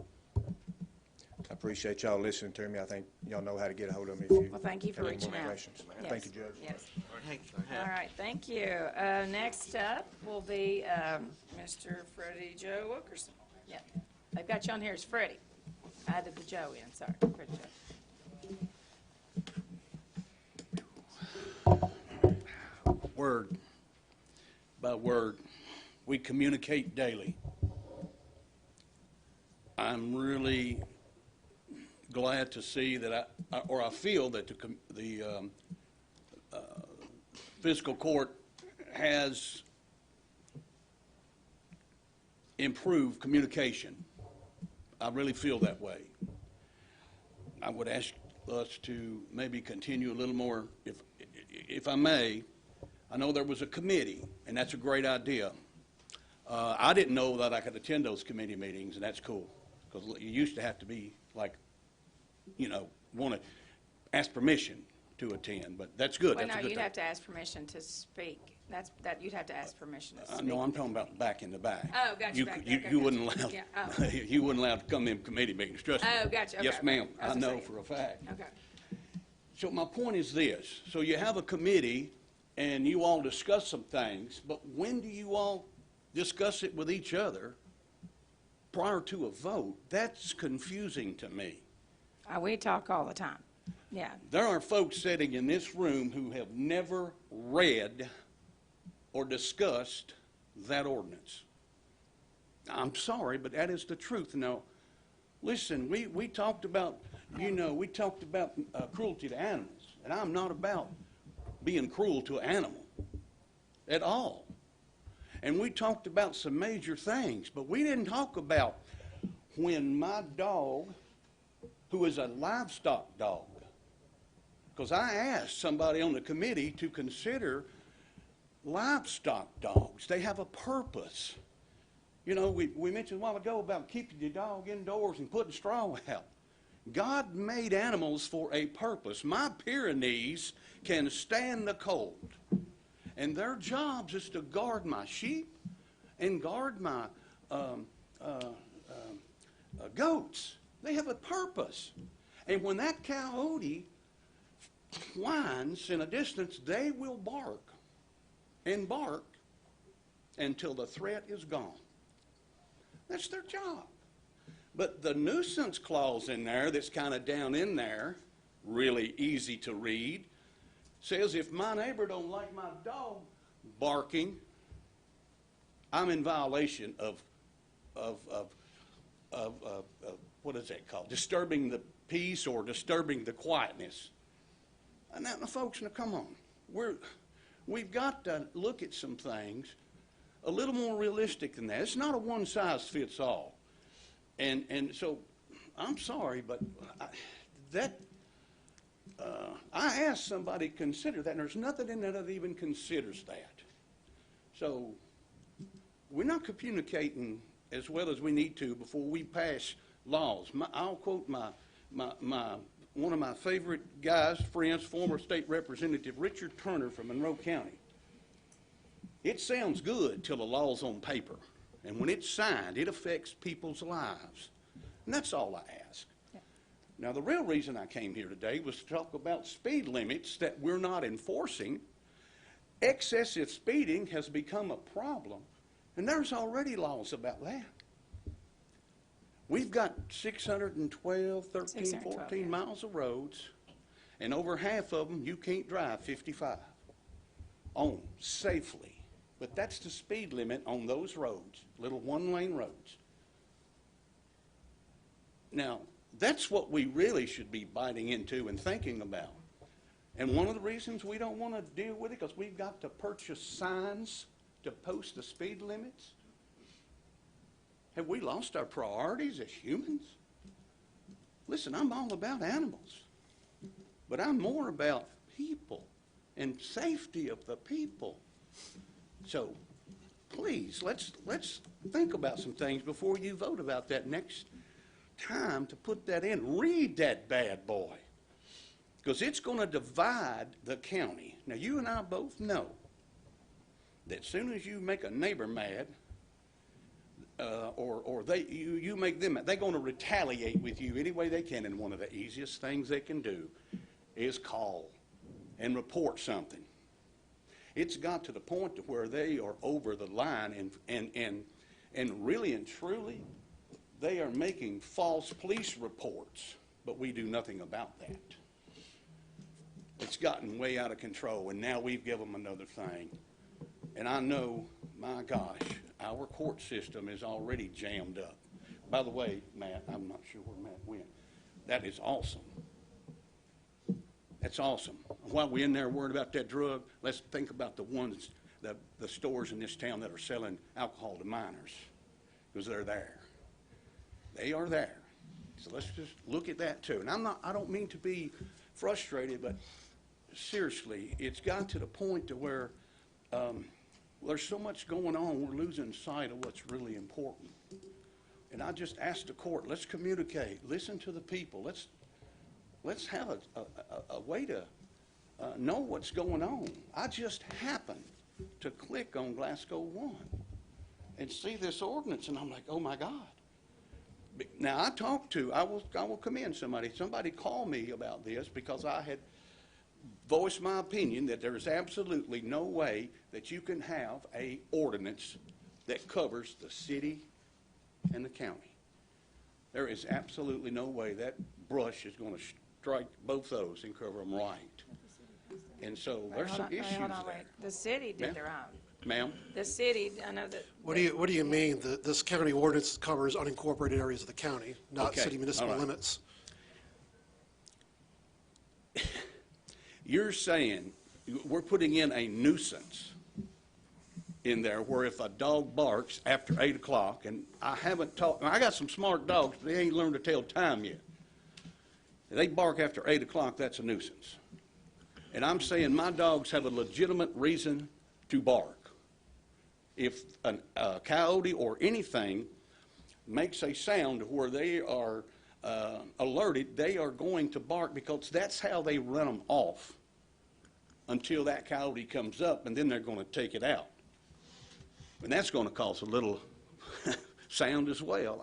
I appreciate y'all listening to me. I think y'all know how to get a hold of me if you Well, thank you for have any reaching more out. questions. Yes. Thank you, Judge. Yes. Thank you. All right, thank you. Next up will be Mr. Freddie Joe Wilkerson. Yeah, they've got you on here as Freddie. I added the Joe in, sorry, Freddie Joe. Word by word, we communicate daily. I'm really glad to see that I feel that the fiscal court has improved communication. I really feel that way. I would ask us to maybe continue a little more, if I may. I know there was a committee, and that's a great idea. I didn't know that I could attend those committee meetings, and that's cool, because you used to have to be like, want to ask permission to attend, but that's good. Well, That's a no, good you'd thing. have to ask permission to speak. You'd have to ask permission to speak. No, I'm talking about back in the back. Oh, gotcha, You, back, you, okay, you gotcha. wouldn't allow, Yeah, oh. you wouldn't allow to come in committee meetings, trust me. Oh, gotcha, okay, Yes, okay. ma'am, I was I know gonna say- for a fact. Okay. So my point is this, so you have a committee and you all discuss some things, but when do you all discuss it with each other prior to a vote? That's confusing to me. We talk all the time, yeah. There are folks sitting in this room who have never read or discussed that ordinance. I'm sorry, but that is the truth. Now, listen, we talked about, cruelty to animals, and I'm not about being cruel to an animal at all. And we talked about some major things, but we didn't talk about when my dog, who is a livestock dog, because I asked somebody on the committee to consider livestock dogs. They have a purpose. We mentioned a while ago about keeping your dog indoors and putting straw out. God made animals for a purpose. My Pyrenees can stand the cold, and their jobs is to guard my sheep and guard my goats. They have a purpose. And when that coyote whines in a distance, they will bark and bark until the threat is gone. That's their job. But the nuisance clause in there that's kind of down in there, really easy to read, says if my neighbor don't like my dog barking, I'm in violation of what is that called? Disturbing the peace or disturbing the quietness. And now, folks, now come on. We've got to look at some things a little more realistic than that. It's not a one-size-fits-all. And so, I'm sorry, but I asked somebody to consider that, and there's nothing in there that even considers that. So, we're not communicating as well as we need to before we pass laws. I'll quote one of my favorite guys, friends, former state representative Richard Turner from Monroe County. It sounds good till the law's on paper, and when it's signed, it affects people's lives. And that's all I ask. Now, the real reason I came here today was to talk about speed limits that we're not enforcing. Excessive speeding has become a problem, and there's already laws about that. We've got 612, 13, 14 miles of roads, and over half of them you can't drive 55 on safely. But that's the speed limit on those roads, little one-lane roads. Now, that's what we really should be biting into and thinking about. And one of the reasons we don't want to deal with it, because we've got to purchase signs to post the speed limits. Have we lost our priorities as humans? Listen, I'm all about animals, but I'm more about people and safety of the people. So please, let's think about some things before you vote about that next time to put that in. Read that bad boy, because it's going to divide the county. Now, you and I both know that as soon as you make a neighbor mad, or you make them mad, they're going to retaliate with you any way they can. And one of the easiest things they can do is call and report something. It's got to the point to where they are over the line, and really and truly, they are making false police reports, but we do nothing about that. It's gotten way out of control, and now we've given them another thing. And I know, my gosh, our court system is already jammed up. By the way, Matt, I'm not sure where Matt went. That is awesome. That's awesome. While we're in there worried about that drug, let's think about the ones, the stores in this town that are selling alcohol to minors, because they're there. They are there. So let's just look at that too. And I don't mean to be frustrated, but seriously, it's got to the point to where there's so much going on, we're losing sight of what's really important. And I just ask the court, let's communicate, listen to the people, let's have a way to know what's going on. I just happened to click on Glasgow 1 and see this ordinance, and I'm like, oh my God. Now, I will commend somebody. Somebody called me about this because I had voiced my opinion that there is absolutely no way that you can have a ordinance that covers the city and the county. There is absolutely no way that brush is going to strike both those and cover them right. And so there's some issues there. The city did their own. Ma'am? The city, I know that. What do you mean? This county ordinance covers unincorporated areas of the county, not city municipal limits? You're saying we're putting in a nuisance in there where if a dog barks after 8 o'clock, and I got some smart dogs, but they ain't learned to tell time yet. If they bark after 8 o'clock, that's a nuisance. And I'm saying my dogs have a legitimate reason to bark. If a coyote or anything makes a sound where they are alerted, they are going to bark, because that's how they run them off until that coyote comes up, and then they're going to take it out. And that's going to cause a little sound as well.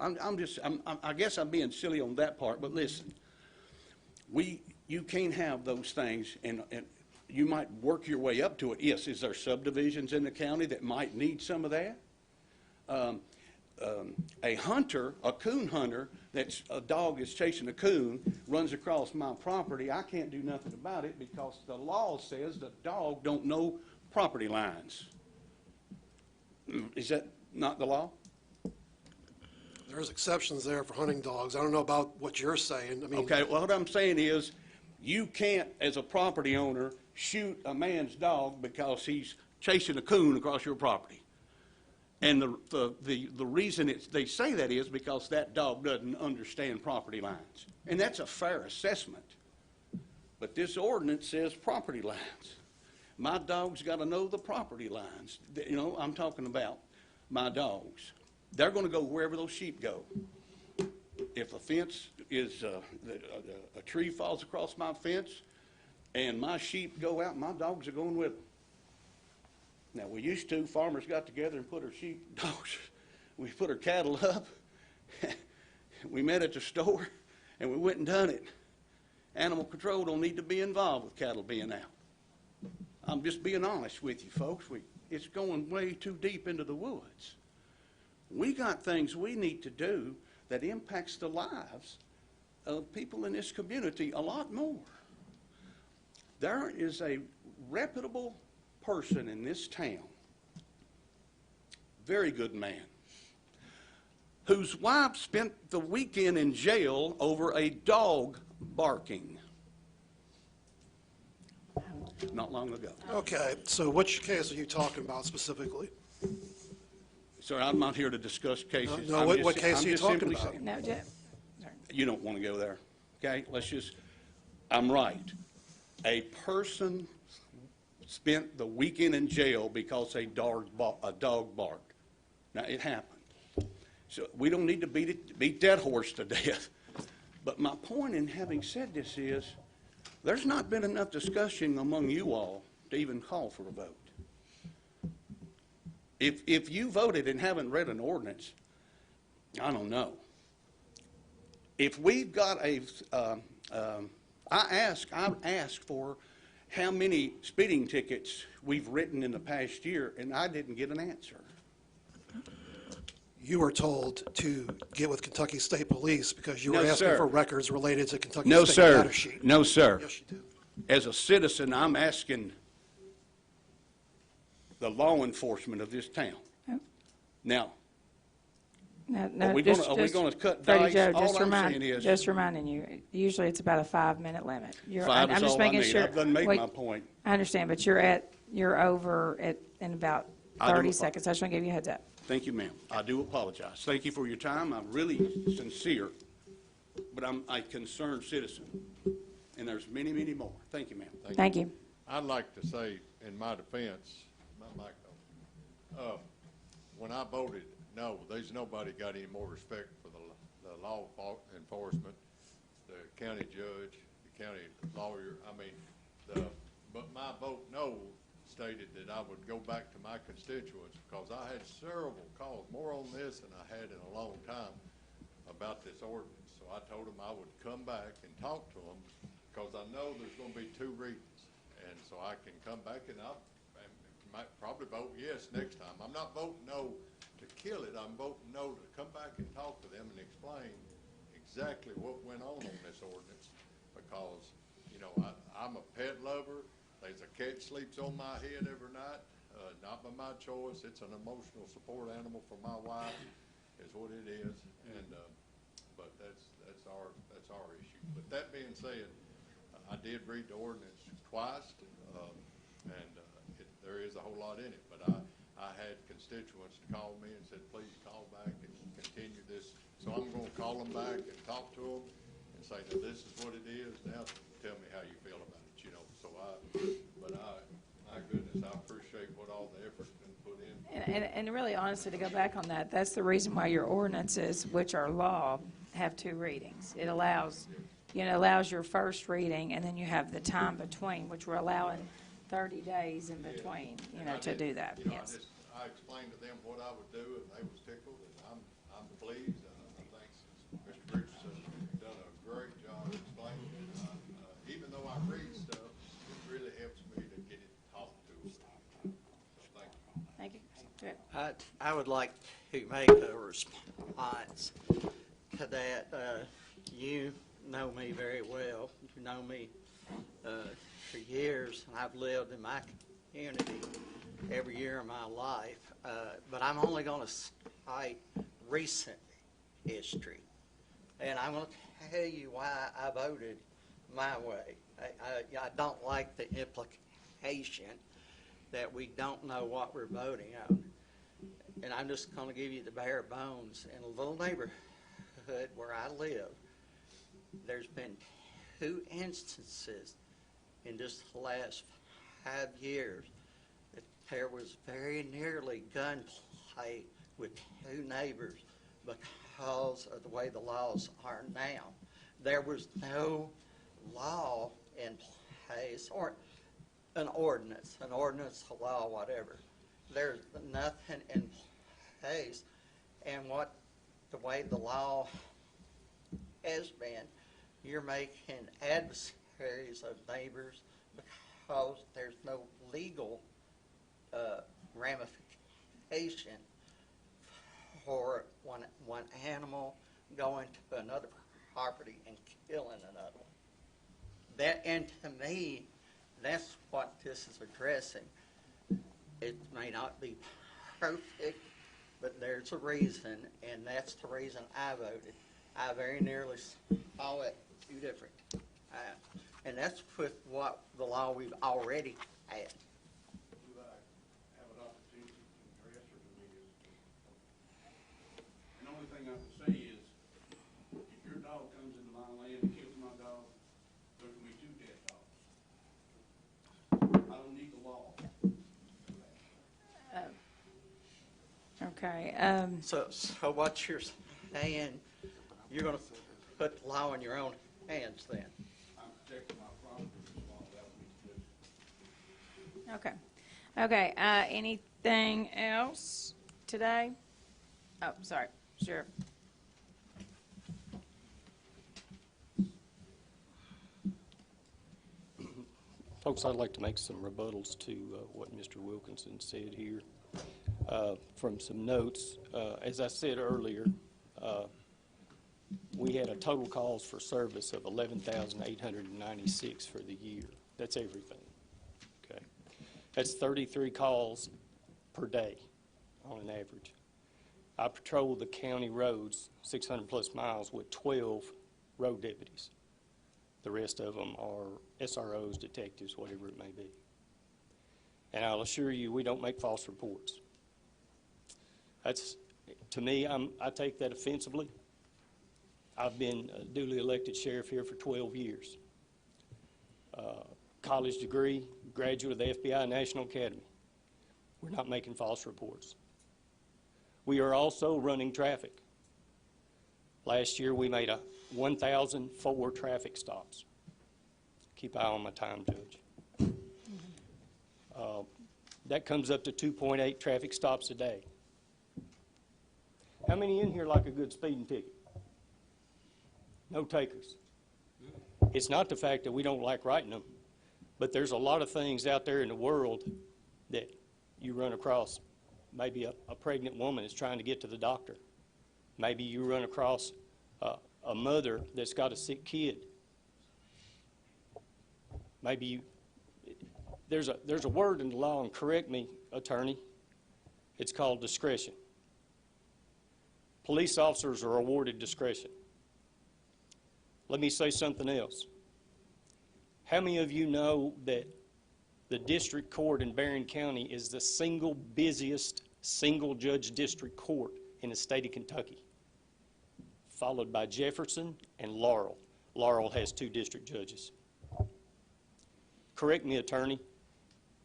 I guess I'm being silly on that part, but listen, you can't have those things, and you might work your way up to it. Yes, is there subdivisions in the county that might need some of that? A hunter, a coon hunter, that's a dog is chasing a coon, runs across my property, I can't do nothing about it because the law says the dog don't know property lines. Is that not the law? There's exceptions there for hunting dogs. I don't know about what you're saying. I mean, okay, well, what I'm saying is you can't, as a property owner, shoot a man's dog because he's chasing a coon across your property. And the reason they say that is because that dog doesn't understand property lines. And that's a fair assessment. But this ordinance says property lines. My dog's got to know the property lines. You know, I'm talking about my dogs. They're going to go wherever those sheep go. if a fence is, a tree falls across my fence and my sheep go out, my dogs are going with them. Now, we used to, farmers got together and put our sheep, dogs, we put our cattle up. We met at the store and we went and done it. Animal control don't need to be involved with cattle being out. I'm just being honest with you, folks. It's going way too deep into the woods. We got things we need to do that impacts the lives of people in this community a lot more. There is a reputable person in this town, very good man, whose wife spent the weekend in jail over a dog barking not long ago. Okay, so which case are you talking about specifically? Sir, I'm not here to discuss cases. No, what case are you talking about? No, Jeff. You don't want to go there, okay? I'm right. A person spent the weekend in jail because a dog barked. Now, it happened. So we don't need to beat that horse to death. But my point in having said this is, there's not been enough discussion among you all to even call for a vote. If you voted and haven't read an ordinance, I don't know. If we've got I asked for how many speeding tickets we've written in the past year, and I didn't get an answer. You were told to get with Kentucky State Police because you were No, asking sir. for records related to Kentucky No, State sir. data sheet. No, sir. Yes, you do. As a citizen, I'm asking the law enforcement of this town. Oh. Now, No, are we just- going to cut Freddie dice? Joe, All I'm saying is, just reminding you, usually it's about a 5-minute limit. five I'm is just all I making need. sure. I've done made Wait, my point. I understand, but you're over in about I do 30 apo- seconds. I just want to give you a heads up. Thank you, ma'am. I do apologize. Thank you for your time. I'm really sincere, but I'm a concerned citizen, and there's many, many more. Thank you, ma'am. Thank you. I'd like to say, in my defense, my mic on. When I voted no, there's nobody got any more respect for the law enforcement, the county judge, the county lawyer. But my vote no stated that I would go back to my constituents because I had several calls, more on this than I had in a long time, about this ordinance. So I told them I would come back and talk to them because I know there's going to be 2 readings. And so I can come back and I might probably vote yes next time. I'm not voting no to kill it. I'm voting no to come back and talk to them and explain exactly what went on this ordinance because, you know, I'm a pet lover. There's a cat sleeps on my head every night, not by my choice. It's an emotional support animal for my wife, is what it is. And but that's our issue. But that being said, I did read the ordinance twice, and there is a whole lot in it. But I had constituents call me and said, please call back and continue this. So I'm going to call them back and talk to them and say, now this is what it is. Now tell me how you feel about it, you know. So my goodness, I appreciate what all the effort's been put in. And really, honestly, to go back on that, that's the reason why your ordinances, which are law, have 2 readings. It allows your first reading, and then you have the time between, which we're allowing 30 days in between, to do that. You know, Yes. I explained to them what I would do, and they was tickled, and I'm pleased. I think Mr. Richardson done a great job explaining it. Even though I read stuff, it really helps me to get it talked to. So thank you. Thank you. I would like to make a response to that. You know me very well. You know me for years, and I've lived in my community every year of my life. But I'm only going to cite recent history. And I'm going to tell you why I voted my way. I don't like the implication that we don't know what we're voting on. And I'm just going to give you the bare bones. In a little neighborhood where I live, there's been 2 instances in just the last 5 years that there was very nearly gunplay with 2 neighbors because of the way the laws are now. There was no law in place, or an ordinance, a law, whatever. There's nothing in place, and the way the law has been, you're making adversaries of neighbors because there's no legal ramification for one animal going to another property and killing another one. And to me, that's what this is addressing. It may not be perfect, but there's a reason, and that's the reason I voted. I very nearly saw it 2 different times, and that's with what the law we've already had. Do I have an opportunity to address, or do we just? And the only thing I can say is, if your dog comes into my land and kills my dog, there can be 2 dead dogs. I don't need the law. Okay. So what you're saying, you're going to put the law in your own hands then? I'm protecting my property, the law allows me to do. Okay. Okay, anything else today? Oh, sorry, sure. Folks, I'd like to make some rebuttals to what Mr. Wilkinson said here. From some notes, as I said earlier, we had a total calls for service of 11,896 for the year. That's everything, okay? That's 33 calls per day on an average. I patrol the county roads, 600-plus miles, with 12 road deputies. The rest of them are SROs, detectives, whatever it may be. And I'll assure you, we don't make false reports. That's, to me, I take that offensively. I've been a duly elected sheriff here for 12 years. College degree, graduate of the FBI National Academy. We're not making false reports. We are also running traffic. Last year we made 1,004 traffic stops. Keep an eye on my time, Judge. That comes up to 2.8 traffic stops a day. How many in here like a good speeding ticket? No takers. It's not the fact that we don't like writing them, but there's a lot of things out there in the world that you run across. Maybe a pregnant woman is trying to get to the doctor. Maybe you run across a mother that's got a sick kid. Maybe there's a word in the law, and correct me, attorney, it's called discretion. Police officers are awarded discretion. Let me say something else. How many of you know that the district court in Barren County is the single busiest single-judge district court in the state of Kentucky, followed by Jefferson and Laurel. Laurel has 2 district judges. Correct me, attorney,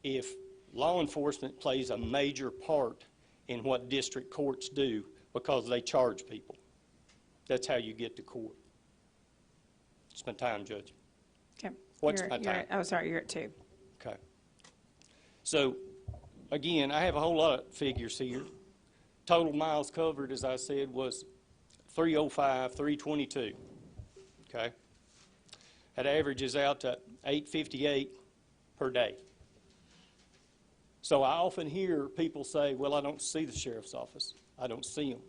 if law enforcement plays a major part in what district courts do because they charge people. That's how you get to court. It's my time, Judge. Okay. What's my time? Oh, sorry, you're at 2. Okay. So, again, I have a whole lot of figures here. Total miles covered, as I said, was 305, 322. Okay? That averages out to 858 per day. So I often hear people say, well, I don't see the sheriff's office. I don't see them.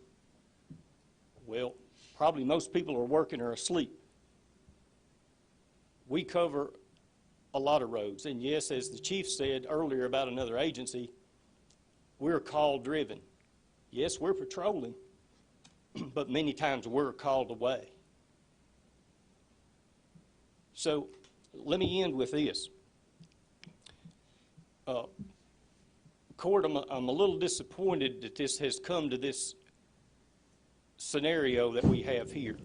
Well, probably most people are working or asleep. We cover a lot of roads. And yes, as the chief said earlier about another agency, we're call driven. Yes, we're patrolling, but many times we're called away. So let me end with this. Court, I'm a little disappointed that this has come to this scenario that we have here.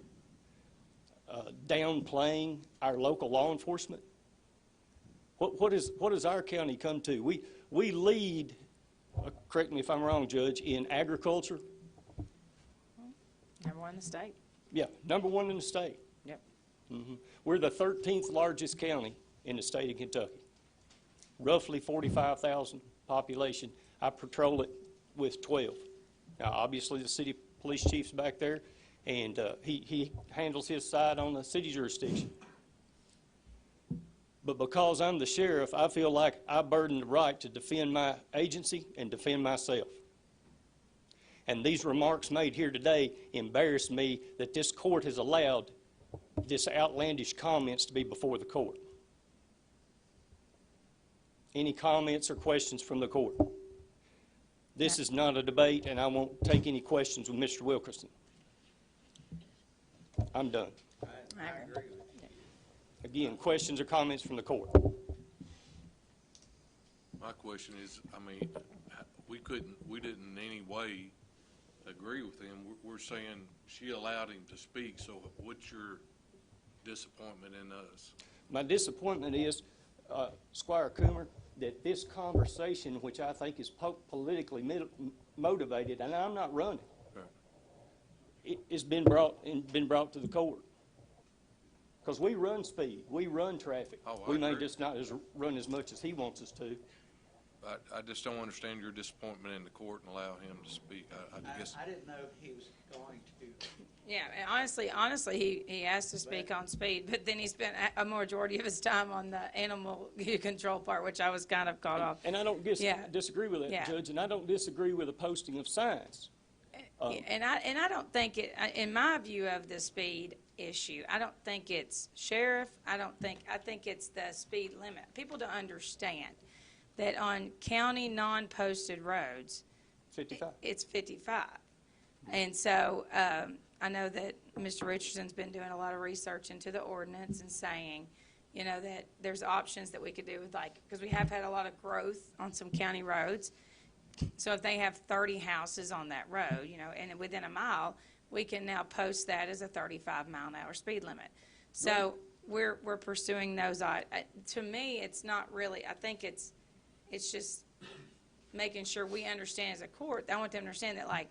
Downplaying our local law enforcement. What does our county come to? We lead, correct me if I'm wrong, Judge, in agriculture, Number one in the state. Yeah, number one in the state. Yep. We're the 13th largest county in the state of Kentucky. Roughly 45,000 population. I patrol it with 12. Now, obviously, the city police chief's back there, and he handles his side on the city jurisdiction. But because I'm the sheriff, I feel like I burden the right to defend my agency and defend myself. And these remarks made here today embarrass me that this court has allowed this outlandish comments to be before the court. Any comments or questions from the court? This is not a debate, and I won't take any questions with Mr. Wilkerson. I'm done. I agree with you. Again, questions or comments from the court? My question is, I mean, we didn't in any way agree with him. We're saying she allowed him to speak, so what's your disappointment in us? My disappointment is, Squire Coomer, that this conversation, which I think is politically motivated, and I'm not running, it's been brought to the court. Because we run speed, we run traffic. Oh, we may agree. just not run as much as he wants us to. I just don't understand your disappointment in the court and allow him to speak. I guess. I didn't know if he was going to. Yeah, and honestly, he asked to speak on speed, but then he spent a majority of his time on the animal control part, which I was kind of caught off. And I don't disagree with that, Judge, and I don't disagree with the posting of signs. And I don't think it, in my view of the speed issue, I don't think it's sheriff. I think it's the speed limit. People don't understand that on county non-posted roads, 55. It's 55. And so I know that Mr. Richardson's been doing a lot of research into the ordinance and saying, you know, that there's options that we could do with, like, because we have had a lot of growth on some county roads. So if they have 30 houses on that road, you know, and within a mile, we can now post that as a 35-mile-an-hour speed limit. So we're pursuing those. To me, it's not really, I think it's just making sure we understand as a court. I want them to understand that, like,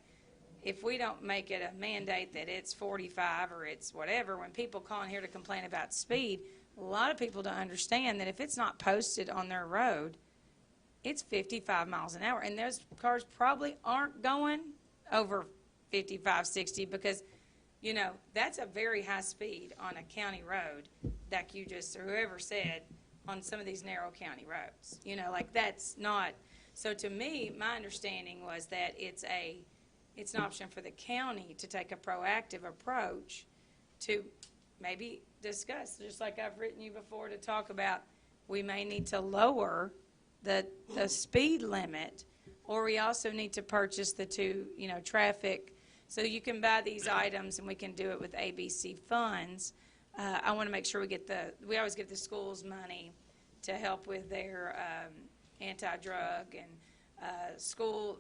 if we don't make it a mandate that it's 45 or it's whatever, when people call in here to complain about speed, a lot of people don't understand that if it's not posted on their road, it's 55 miles an hour. And those cars probably aren't going over 55, 60 because, you know, that's a very high speed on a county road that you just, or whoever said, on some of these narrow county roads. You know, like that's not, so to me, my understanding was that it's an option for the county to take a proactive approach to maybe discuss, just like I've written you before, to talk about we may need to lower the speed limit, or we also need to purchase the two, you know, traffic. So you can buy these items and we can do it with ABC funds. I want to make sure we always give the schools money to help with their anti-drug and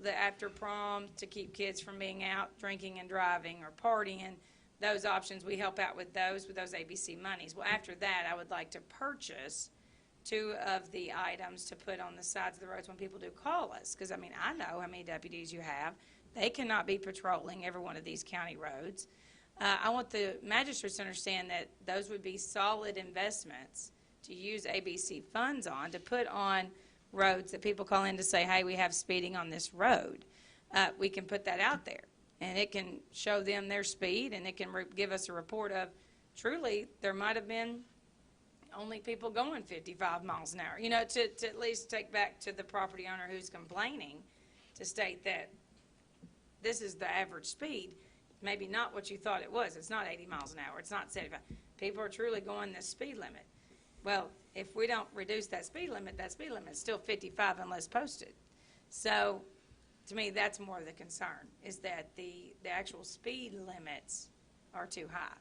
the after prom to keep kids from being out drinking and driving or partying. Those options, we help out with those ABC monies. Well, after that, I would like to purchase two of the items to put on the sides of the roads when people do call us. Because, I mean, I know how many deputies you have. They cannot be patrolling every one of these county roads. I want the magistrates to understand that those would be solid investments to use ABC funds on, to put on roads that people call in to say, hey, we have speeding on this road. We can put that out there, and it can show them their speed, and it can give us a report of, truly, there might have been only people going 55 miles an hour. You know, to at least take back to the property owner who's complaining to state that this is the average speed, maybe not what you thought it was. It's not 80 miles an hour. It's not 75. People are truly going the speed limit. Well, if we don't reduce that speed limit is still 55 unless posted. So, to me, that's more of the concern, is that the actual speed limits are too high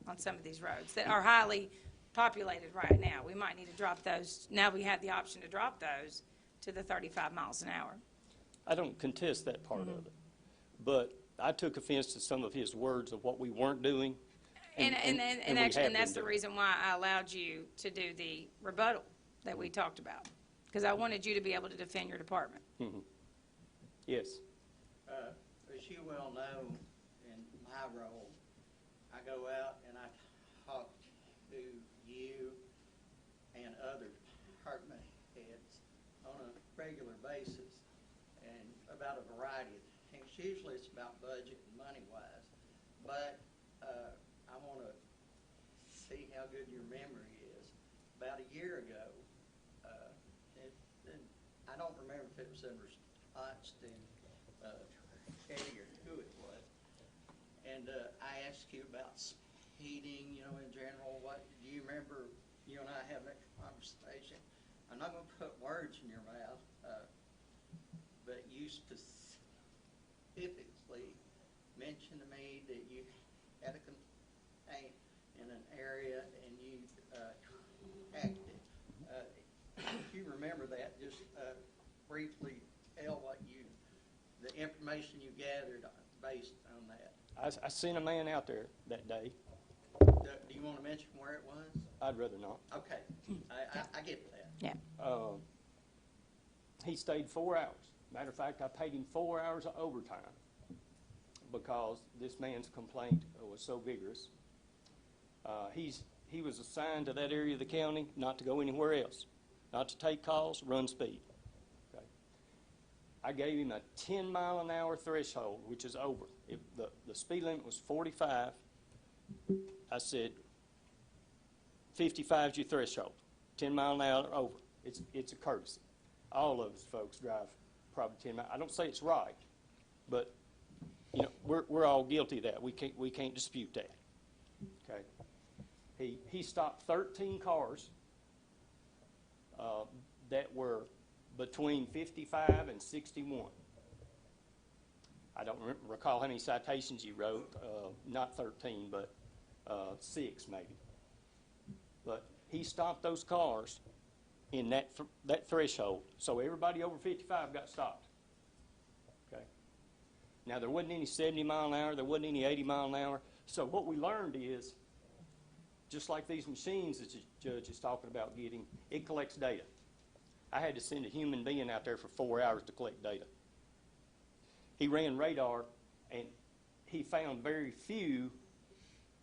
on some of these roads that are highly populated right now. We might need to drop those. Now we have the option to drop those to the 35 miles an hour. I don't contest that part of it, but I took offense to some of his words of what we weren't doing. And that's the reason why I allowed you to do the rebuttal that we talked about, because I wanted you to be able to defend your department. Yes. As you well know, in my my role, I go out and I talk to you and other department heads on a regular basis and about a variety of things. Usually it's about budget and money-wise, but I want to see how good your memory is. About a year ago, and I don't remember if it was in response to Eddie or who it was, and I asked you about speeding, you know, in general. What do you remember? You and I having a conversation. I'm not going to put words in your mouth, but you specifically mentioned to me that you had a complaint in an area and you acted. If you remember that, just briefly tell what the information you gathered based on that. I sent a man out there that day. Do you want to mention where it was? I'd rather not. Okay, I get that. Yeah. He stayed 4 hours. Matter of fact, I paid him 4 hours of overtime because this man's complaint was so vigorous. He was assigned to that area of the county not to go anywhere else, not to take calls, run speed. Okay. I gave him a 10-mile-an-hour threshold, which is over. If the speed limit was 45, I said 55 is your threshold. 10 mile an hour over. It's a courtesy. All of us folks drive probably 10 miles. I don't say it's right, but you know we're all guilty of that. We can't dispute that. Okay. He stopped 13 cars that were between 55 and 61. I don't recall how many citations he wrote. Not 13, but 6 maybe. But he stopped those cars in that threshold, so everybody over 55 got stopped. Okay. Now there wasn't any 70 mile an hour, there wasn't any 80 mile an hour. So what we learned is, just like these machines that the judge is talking about getting, it collects data. I had to send a human being out there for 4 hours to collect data. He ran radar, and he found very few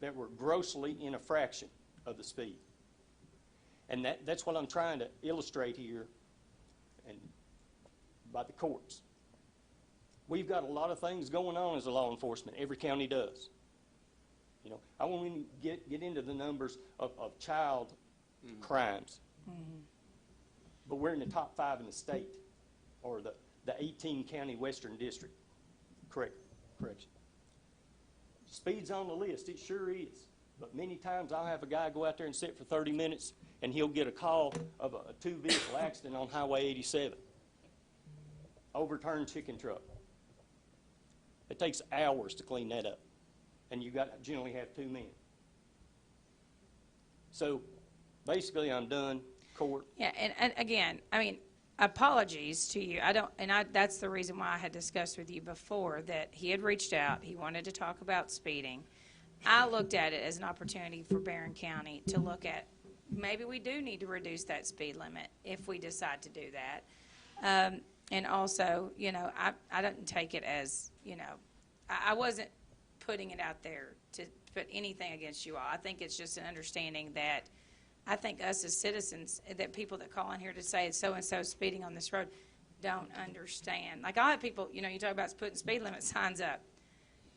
that were grossly in a fraction of the speed. And that's what I'm trying to illustrate here and by the courts. We've got a lot of things going on as a law enforcement. Every county does. You know, I won't even get into the numbers of child crimes. Mm-hmm. But we're in the top 5 in the state, or the 18-county Western District. Correction. Speed's on the list. It sure is. But many times I'll have a guy go out there and sit for 30 minutes, and he'll get a call of a 2-vehicle accident on Highway 87. Overturned chicken truck. It takes hours to clean that up. And you generally have 2 men. So basically I'm done. Court. Yeah, and again, I mean, apologies to you. That's the reason why I had discussed with you before that he had reached out. He wanted to talk about speeding. I looked at it as an opportunity for Barren County to look at maybe we do need to reduce that speed limit if we decide to do that. And also, you know, I didn't take it as, you know, I wasn't putting it out there to put anything against you all. I think it's just an understanding that I think us as citizens, that people that call in here to say it's so-and-so speeding on this road don't understand. Like I'll have people, you know, you talk about putting speed limit signs up.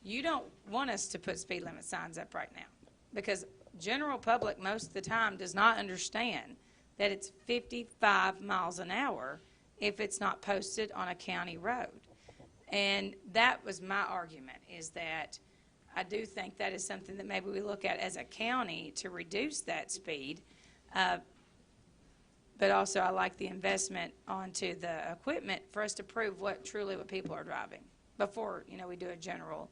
You don't want us to put speed limit signs up right now because general public most of the time does not understand that it's 55 miles an hour if it's not posted on a county road. And that was my argument, is that I do think that is something that maybe we look at as a county to reduce that speed. But also I like the investment onto the equipment for us to prove what people are driving before, you know, we do a general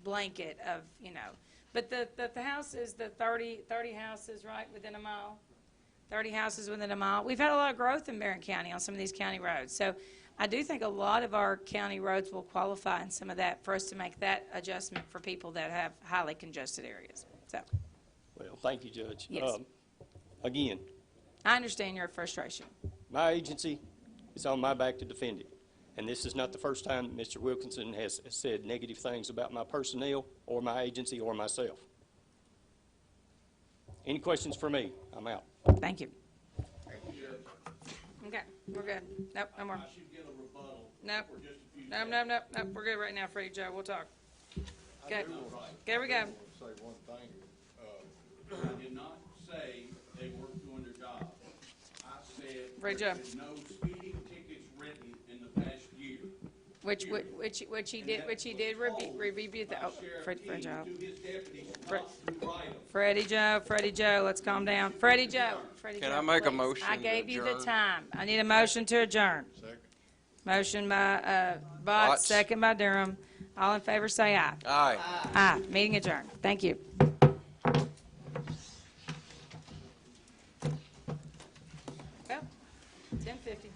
blanket of, you know. But the houses, the 30 houses, right, within a mile, 30 houses within a mile. We've had a lot of growth in Barren County on some of these county roads. So I do think a lot of our county roads will qualify in some of that for us to make that adjustment for people that have highly congested areas. So. Well, thank you, Judge. Yes. Again, I understand your frustration. my agency is on my back to defend it. And this is not the first time that Mr. Wilkinson has said negative things about my personnel or my agency or myself. Any questions for me? I'm out. Thank you. Okay, we're good. Nope, no more. I should get a rebuttal Nope. for just a few Nope, we're good right now, Freddie Joe, we'll talk. Okay, here we go. Say one thing, I did not say they weren't doing their job. I said Freddie there Joe. been no speeding tickets written in the past year. Which he did review the, oh, Freddie Joe. To his deputies not to write them. Freddie Joe, let's calm down. Freddie Joe. Can I make a please. motion I to gave you the adjourn? time. I need a motion to adjourn. second. Motion by, Bott, Botts. second by Durham. All in favor, say aye. Aye. Aye. Meeting adjourned. Thank you. Well, 10:50.